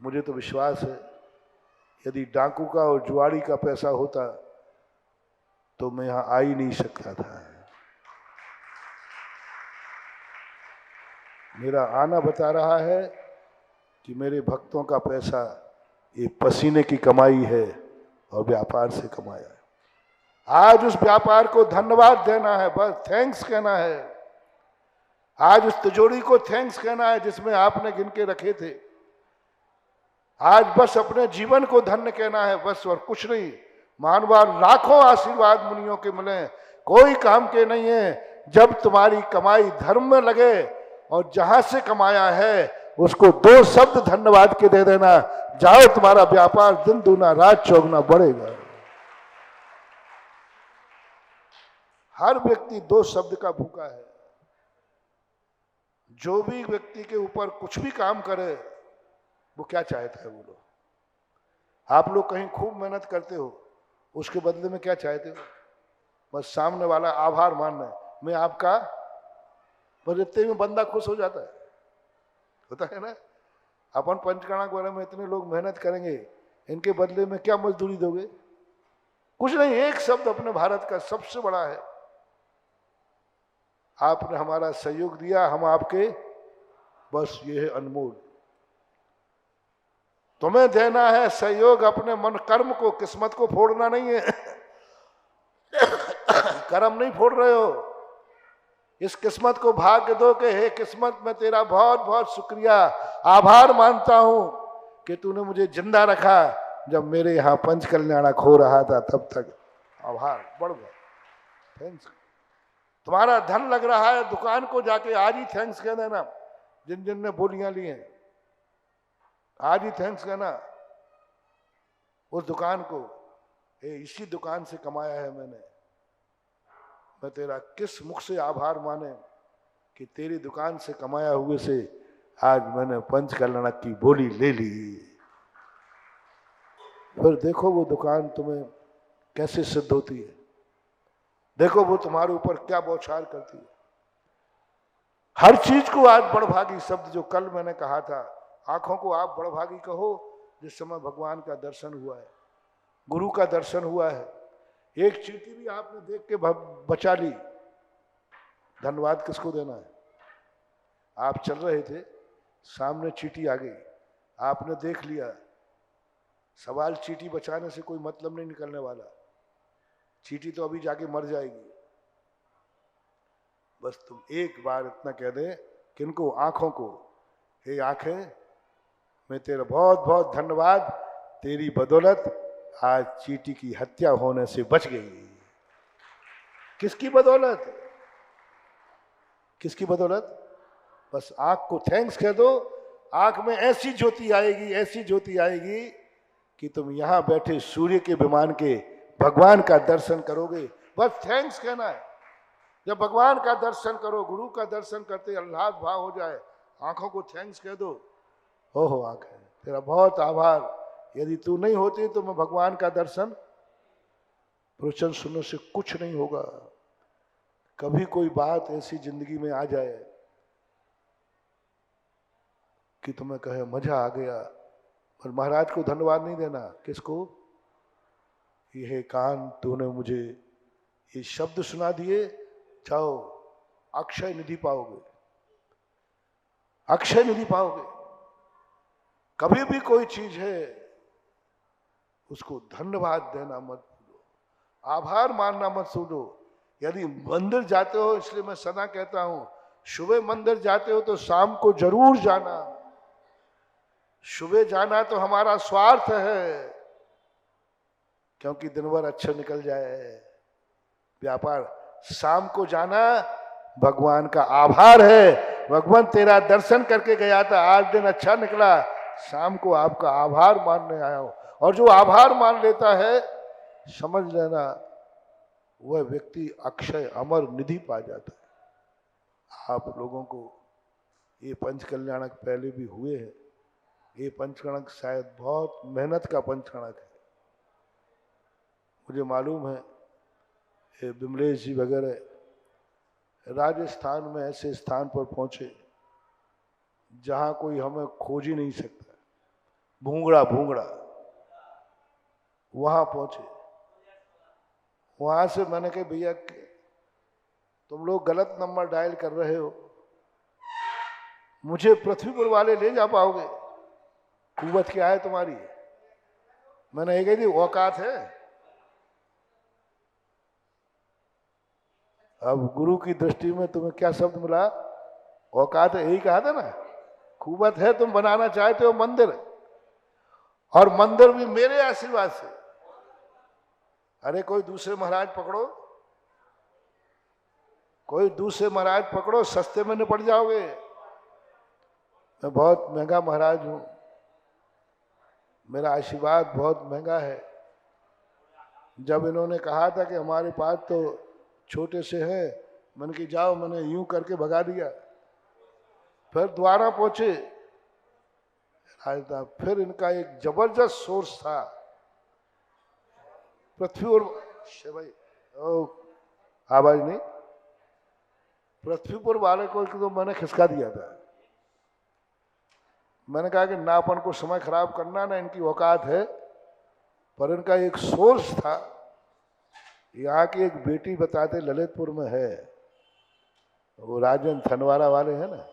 मुझे तो विश्वास है यदि डाकू का और जुआरी का पैसा होता तो मैं यहां आ ही नहीं सकता था। मेरा आना बता रहा है कि मेरे भक्तों का पैसा ये पसीने की कमाई है और व्यापार से कमाया है। आज उस व्यापार को धन्यवाद देना है, बस थैंक्स कहना है। आज उस तिजोरी को थैंक्स कहना है जिसमें आपने गिन के रखे थे। आज बस अपने जीवन को धन्य कहना है, बस, और कुछ नहीं। मानवार लाखों आशीर्वाद मुनियों के मिले, कोई काम के नहीं है। जब तुम्हारी कमाई धर्म में लगे और जहां से कमाया है उसको दो शब्द धन्यवाद के दे देना, जाओ तुम्हारा व्यापार दिन दूना रात चौगुना बढ़ेगा। हर व्यक्ति दो शब्द का भूखा है। जो भी व्यक्ति के ऊपर कुछ भी काम करे वो क्या चाहता है? बोलो। आप लोग कहीं खूब मेहनत करते हो, उसके बदले में क्या चाहते हो? बस सामने वाला आभार मानना है, मैं आपका, बस इतने में बंदा खुश हो जाता है। होता है ना? अपन पंचकर्णक वगैरह में इतने लोग मेहनत करेंगे, इनके बदले में क्या मजदूरी दोगे? कुछ नहीं। एक शब्द अपने भारत का सबसे बड़ा है, आपने हमारा सहयोग दिया, हम आपके, बस ये है अनमोल। तुम्हें देना है सहयोग अपने मन कर्म को, किस्मत को फोड़ना नहीं है। कर्म नहीं फोड़ रहे हो, इस किस्मत को भाग्य दो कि हे किस्मत, मैं तेरा बहुत बहुत शुक्रिया, आभार मानता हूं कि तूने मुझे जिंदा रखा जब मेरे यहां पंच कल्याणक हो रहा था, तब तक आभार बढ़ गया। थैंक्स। तुम्हारा धन लग रहा है, दुकान को जाके आज ही थैंक्स कह देना। जिन जिन ने बोलियां ली हैं आज ही थैंक्स कहना उस दुकान को, इसी दुकान से कमाया है मैंने, मैं तेरा किस मुख से आभार माने कि तेरी दुकान से कमाया हुए से आज मैंने पंच कल्याणक की बोली ले ली। फिर देखो वो दुकान तुम्हें कैसे सिद्ध होती है, देखो वो तुम्हारे ऊपर क्या बौछार करती है। हर चीज को आज बड़भागी शब्द जो कल मैंने कहा था, आंखों को आप बड़भागी कहो जिस समय भगवान का दर्शन हुआ है, गुरु का दर्शन हुआ है। एक चींटी भी आपने देख के बचा ली, धन्यवाद किसको देना है? आप चल रहे थे, सामने चींटी आ गई, आपने देख लिया, सवाल चींटी बचाने से कोई मतलब नहीं निकलने वाला, चींटी तो अभी जाके मर जाएगी। बस तुम एक बार इतना कह दे, किनको? आंखों को, हे आंखें, मैं तेरा बहुत बहुत धन्यवाद, तेरी बदौलत आज चींटी की हत्या होने से बच गई। किसकी बदौलत? किसकी बदौलत? बस आंख को थैंक्स कह दो, आंख में ऐसी ज्योति आएगी, ऐसी ज्योति आएगी कि तुम यहां बैठे सूर्य के विमान के भगवान का दर्शन करोगे। बस थैंक्स कहना है। जब भगवान का दर्शन करो, गुरु का दर्शन करते आह्लाद भाव हो जाए, आंखों को थैंक्स कह दो, हो आंखें तेरा बहुत आभार, यदि तू नहीं होती तो मैं भगवान का दर्शन, प्रवचन सुनने से कुछ नहीं होगा। कभी कोई बात ऐसी जिंदगी में आ जाए कि तुम्हें कहे मजा आ गया, और महाराज को धन्यवाद नहीं देना। किसको? ये कान, तूने मुझे ये शब्द सुना दिए, जाओ अक्षय निधि पाओगे, अक्षय निधि पाओगे। कभी भी कोई चीज है उसको धन्यवाद देना मत भूलो, आभार मानना मत भूलो। यदि मंदिर जाते हो, इसलिए मैं सदा कहता हूं, सुबह मंदिर जाते हो तो शाम को जरूर जाना। सुबह जाना तो हमारा स्वार्थ है, क्योंकि दिन भर अच्छा निकल जाए व्यापार। शाम को जाना भगवान का आभार है, भगवान तेरा दर्शन करके गया था, आज दिन अच्छा निकला, शाम को आपका आभार मानने आया हो। और जो आभार मान लेता है, समझ लेना वह व्यक्ति अक्षय अमर निधि पा जाता है। आप लोगों को ये पंच कल्याणक पहले भी हुए हैं, ये पंचकणक शायद बहुत मेहनत का पंचकणक है। मुझे मालूम है ये विमलेश जी वगैरह राजस्थान में ऐसे स्थान पर पहुंचे जहां कोई हमें खोज ही नहीं सकता, भूंगड़ा भूंगड़ा, वहां पहुंचे। वहां से मैंने कहा भैया तुम लोग गलत नंबर डायल कर रहे हो, मुझे पृथ्वीपुर वाले ले जा पाओगे? कुवत क्या है तुम्हारी? मैंने ये कही थी औकात है। अब गुरु की दृष्टि में तुम्हें क्या शब्द मिला? औकात है, यही कहा था ना। कुवत है, तुम बनाना चाहते हो मंदिर, और मंदिर भी मेरे आशीर्वाद से। अरे कोई दूसरे महाराज पकड़ो, कोई दूसरे महाराज पकड़ो, सस्ते में निपट जाओगे। मैं बहुत महंगा महाराज हूं, मेरा आशीर्वाद बहुत महंगा है। जब इन्होंने कहा था कि हमारे पास तो छोटे से हैं, मैंने कि जाओ, मैंने यूं करके भगा दिया। फिर द्वारा पहुंचे राजदा, फिर इनका एक जबरदस्त सोर्स था पृथ्वी और भाई, आवाज नहीं, पृथ्वीपुर वाले को तो मैंने खिसका दिया था। मैंने कहा कि ना अपन को समय खराब करना, ना इनकी औकात है, पर इनका एक सोर्स था। यहाँ की एक बेटी बताते ललितपुर में है, वो राजन थनवारा वाले हैं ना,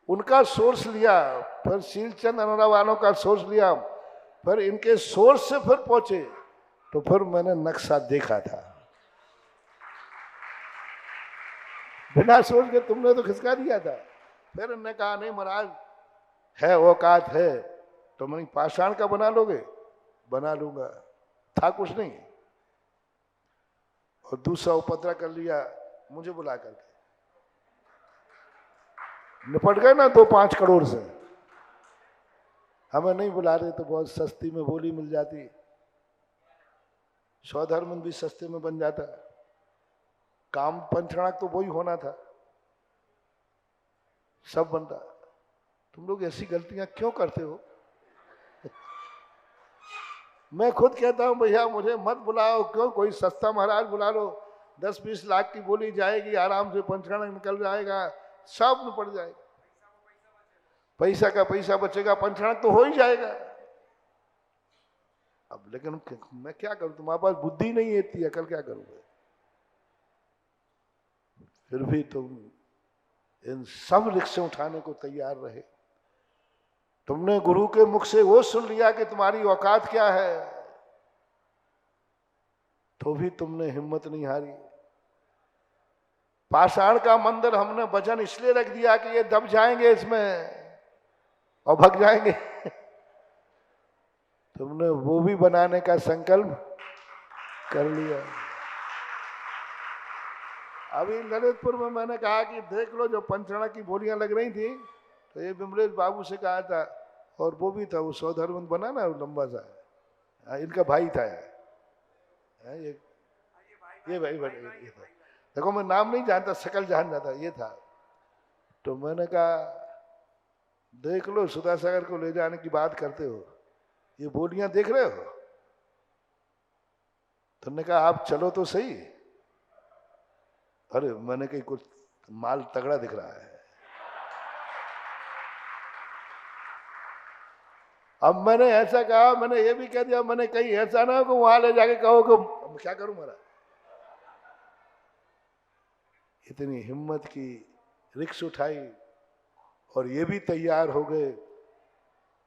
उनका सोर्स लिया, फिर शीलचंद अनोरा वालों का सोर्स लिया, फिर इनके सोर्स से फिर पहुंचे, तो फिर मैंने नक्शा देखा था। बिना सोच के तुमने तो खिसका दिया था। फिर इन्होंने कहा नहीं महाराज है, औकात है, तो मैंने पाषाण का बना लोगे? बना लूंगा, था कुछ नहीं। और दूसरा उपद्रव कर लिया मुझे बुला करके, निपट गए ना 2-5 करोड़ से। हमें नहीं बुला रहे तो बहुत सस्ती में बोली मिल जाती, स्वधर्म भी सस्ते में बन जाता। काम पंचकणक तो वही होना था, सब बनता। तुम लोग ऐसी गलतियां क्यों करते हो? मैं खुद कहता हूं भैया मुझे मत बुलाओ, क्यों? कोई सस्ता महाराज बुला लो, 10-20 लाख की बोली जाएगी, आराम से पंचकणक निकल जाएगा, सब निपट जाएगा, पैसा का पैसा बचेगा, पंचकणक तो हो ही जाएगा। अब लेकिन मैं क्या करूं, तुम्हारे पास बुद्धि नहीं है, इतनी अकल क्या करूंगा? फिर भी तुम इन सब रिक्शे उठाने को तैयार रहे। तुमने गुरु के मुख से वो सुन लिया कि तुम्हारी औकात क्या है, तो भी तुमने हिम्मत नहीं हारी। पाषाण का मंदिर हमने वजन इसलिए रख दिया कि ये दब जाएंगे इसमें और भग जाएंगे। तुमने वो भी बनाने का संकल्प कर लिया। अभी ललितपुर में मैंने कहा कि देख लो, जो पंचरणा की बोलियां लग रही थी, तो ये विमलेश बाबू से कहा था, और वो भी था, वो सौधर्मंत बना ना लंबा सा, इनका भाई था ये भाई ये था। देखो मैं नाम नहीं जानता, शकल जान जाता, ये था। तो मैंने कहा देख लो, सुधा सागर को ले जाने की बात करते हो, ये बोलियां देख रहे हो? तुमने कहा आप चलो तो सही। अरे मैंने कही कुछ माल तगड़ा दिख रहा है। अब मैंने ऐसा कहा, मैंने ये भी कह दिया, मैंने कहीं ऐसा ना हो कि वहां ले जाके कहो कि क्या करूं मेरा। इतनी हिम्मत की, रिक्स उठाई और ये भी तैयार हो गए।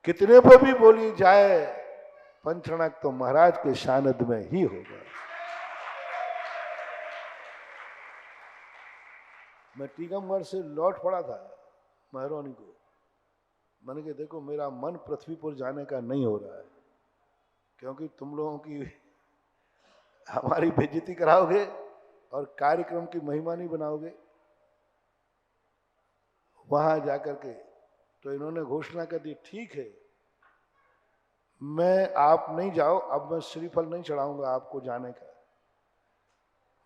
कितने पर भी बोली जाए, पंचरणक तो महाराज के शानद में ही होगा। मैं टीकमगढ़ से लौट पड़ा था महरौनी को। मैंने कहा देखो मेरा मन पृथ्वी पर जाने का नहीं हो रहा है, क्योंकि तुम लोगों की हमारी बेइज्जती कराओगे और कार्यक्रम की महिमा नहीं बनाओगे। वहां जाकर के तो इन्होंने घोषणा कर दी, ठीक है मैं, आप नहीं जाओ, अब मैं श्रीफल नहीं चढ़ाऊंगा आपको जाने का।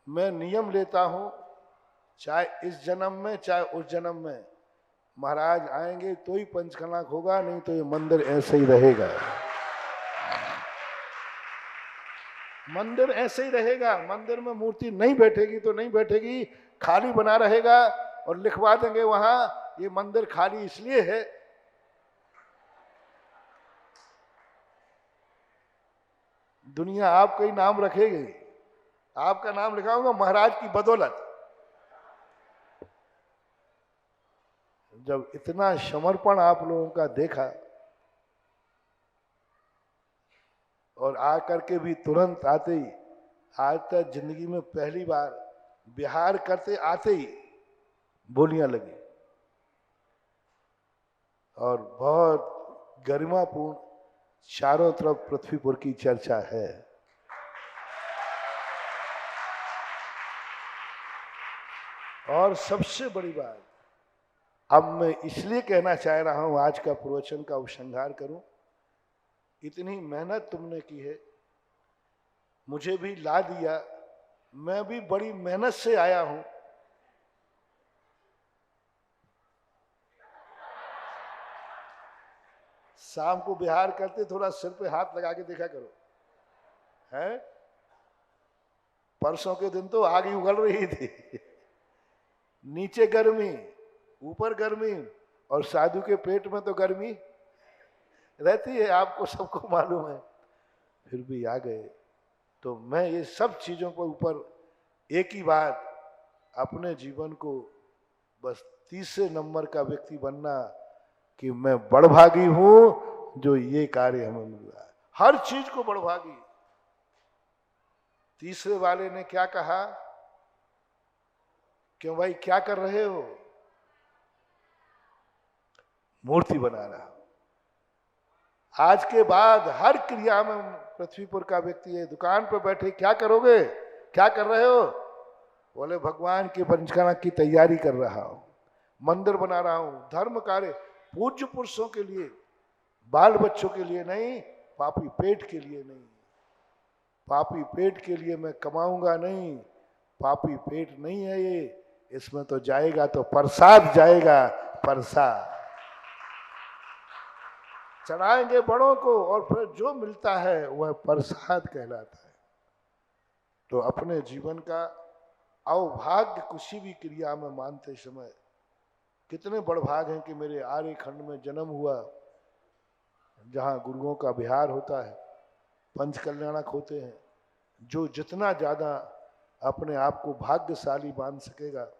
मैं नियम लेता हूं, चाहे इस जन्म में चाहे उस जन्म में महाराज आएंगे तो ही पंचकलाक होगा, नहीं तो ये मंदिर ऐसे ही रहेगा। मंदिर ऐसे ही रहेगा, मंदिर में मूर्ति नहीं बैठेगी तो नहीं बैठेगी, खाली बना रहेगा। और लिखवा देंगे वहां, ये मंदिर खाली इसलिए है दुनिया आपका ही नाम रखेगी, आपका नाम लिखा होगा महाराज की बदौलत। जब इतना समर्पण आप लोगों का देखा और आकर के भी तुरंत आते ही, आज तक जिंदगी में पहली बार बिहार करते आते ही बोलियां लगी और बहुत गरिमापूर्ण चारों तरफ पृथ्वीपुर की चर्चा है। और सबसे बड़ी बात, अब मैं इसलिए कहना चाह रहा हूं, आज का प्रवचन का उपसंहार करूं, इतनी मेहनत तुमने की है, मुझे भी ला दिया, मैं भी बड़ी मेहनत से आया हूं। शाम को बिहार करते थोड़ा सिर पे हाथ लगा के देखा करो, है? परसों के दिन तो आग ही उगल रही थी। नीचे गर्मी, ऊपर गर्मी, और साधु के पेट में तो गर्मी रहती है, आपको सबको मालूम है। फिर भी आ गए। तो मैं ये सब चीजों पर ऊपर एक ही बात, अपने जीवन को बस तीसरे नंबर का व्यक्ति बनना कि मैं बड़भागी हूं जो ये कार्य हमें मिल रहा है। हर चीज को बड़भागी। तीसरे वाले ने क्या कहा, क्यों भाई क्या कर रहे हो? मूर्ति बना रहा। आज के बाद हर क्रिया में पृथ्वीपुर का व्यक्ति है, दुकान पर बैठे क्या करोगे, क्या कर रहे हो? बोले भगवान के पंचकला की तैयारी कर रहा हूं, मंदिर बना रहा हूं, धर्म कार्य, पूज्य पुरुषों के लिए, बाल बच्चों के लिए नहीं, पापी पेट के लिए नहीं। पापी पेट के लिए मैं कमाऊंगा नहीं, पापी पेट नहीं है ये, इसमें तो जाएगा तो प्रसाद जाएगा, प्रसाद चढ़ाएंगे बड़ों को और फिर जो मिलता है वह प्रसाद कहलाता है। तो अपने जीवन का अवभाग्य किसी भी क्रिया में मानते समय, कितने बड़भाग हैं कि मेरे आर्य खंड में जन्म हुआ, जहाँ गुरुओं का विहार होता है, पंच कल्याणक होते हैं। जो जितना ज्यादा अपने आप को भाग्यशाली मान सकेगा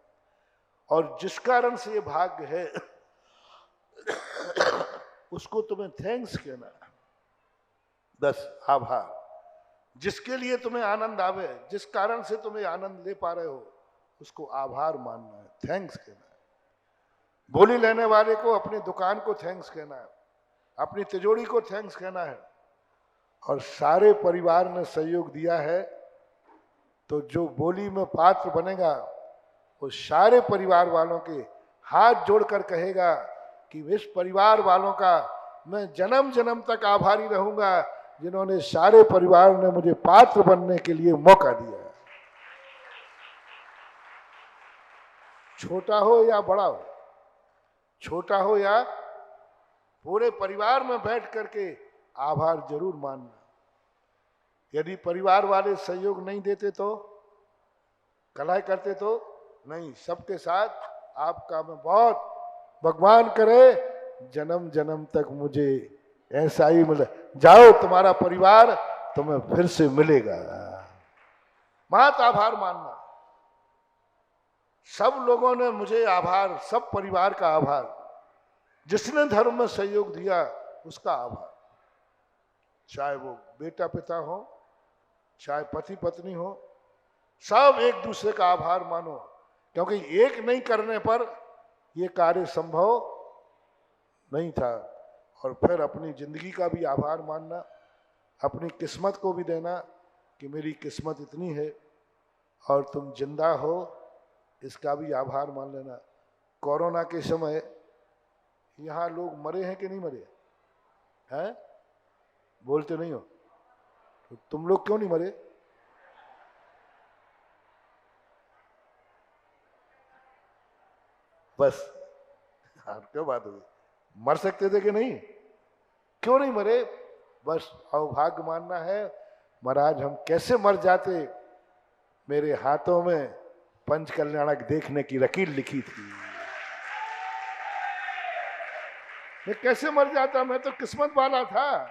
और जिस कारण से ये भाग्य है उसको तुम्हें थैंक्स कहना है, बस आभार। जिसके लिए तुम्हें आनंद आवे, जिस कारण से तुम्हें आनंद ले पा रहे हो, उसको आभार मानना है, थैंक्स कहना है। बोली लेने वाले को अपनी दुकान को थैंक्स कहना है, अपनी तिजोरी को थैंक्स कहना है। और सारे परिवार ने सहयोग दिया है तो जो बोली में पात्र बनेगा वो सारे परिवार वालों के हाथ जोड़कर कहेगा कि इस परिवार वालों का मैं जन्म जन्म तक आभारी रहूंगा जिन्होंने सारे परिवार ने मुझे पात्र बनने के लिए मौका दिया है। छोटा हो या बड़ा हो, छोटा हो या पूरे परिवार में बैठ करके आभार जरूर मानना। यदि परिवार वाले सहयोग नहीं देते तो, कलह करते तो नहीं, सबके साथ आपका मैं बहुत, भगवान करे जन्म जन्म तक मुझे ऐसा ही मिले। जाओ, तुम्हारा परिवार तुम्हें फिर से मिलेगा। मत आभार मानना। सब लोगों ने मुझे आभार, सब परिवार का आभार, जिसने धर्म में सहयोग दिया उसका आभार। चाहे वो बेटा पिता हो, चाहे पति पत्नी हो, सब एक दूसरे का आभार मानो, क्योंकि एक नहीं करने पर यह कार्य संभव नहीं था। और फिर अपनी जिंदगी का भी आभार मानना, अपनी किस्मत को भी देना कि मेरी किस्मत इतनी है और तुम जिंदा हो, इसका भी आभार मान लेना। कोरोना के समय यहाँ लोग मरे हैं कि नहीं मरे हैं? बोलते नहीं हो तो तुम लोग क्यों नहीं मरे? बस क्या बात हुई, मर सकते थे कि नहीं? क्यों नहीं मरे? बस अभाग्य मानना है। महाराज हम कैसे मर जाते, मेरे हाथों में पंच कल्याणक देखने की लकीर लिखी थी, मैं कैसे मर जाता। मैं तो किस्मत वाला था,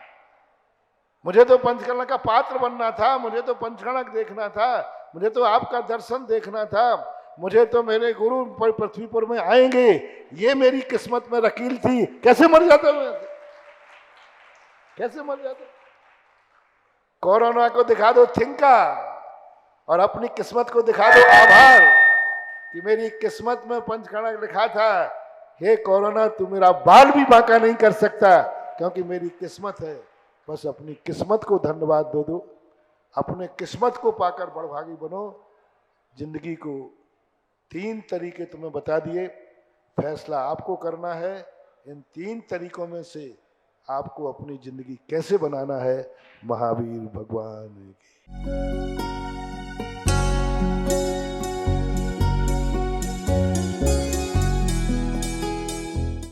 मुझे तो पंचकर्ण का पात्र बनना था, मुझे तो पंचकणक देखना था, मुझे तो आपका दर्शन देखना था, मुझे तो मेरे गुरु पृथ्वी पर में आएंगे, ये मेरी किस्मत में लकीर थी। कैसे मर जाता मैं, कैसे मर जाता? कोरोना को दिखा दो थिंका और अपनी किस्मत को दिखा दो आभार कि मेरी किस्मत में पंचकणक लिखा था। हे कोरोना, तू मेरा बाल भी बांका नहीं कर सकता क्योंकि मेरी किस्मत है। बस अपनी किस्मत को धन्यवाद दो, अपने किस्मत को पाकर बड़भागी बनो। जिंदगी को 3 तरीके तुम्हें बता दिए, फैसला आपको करना है। इन 3 तरीकों में से आपको अपनी जिंदगी कैसे बनाना है, महावीर भगवान की।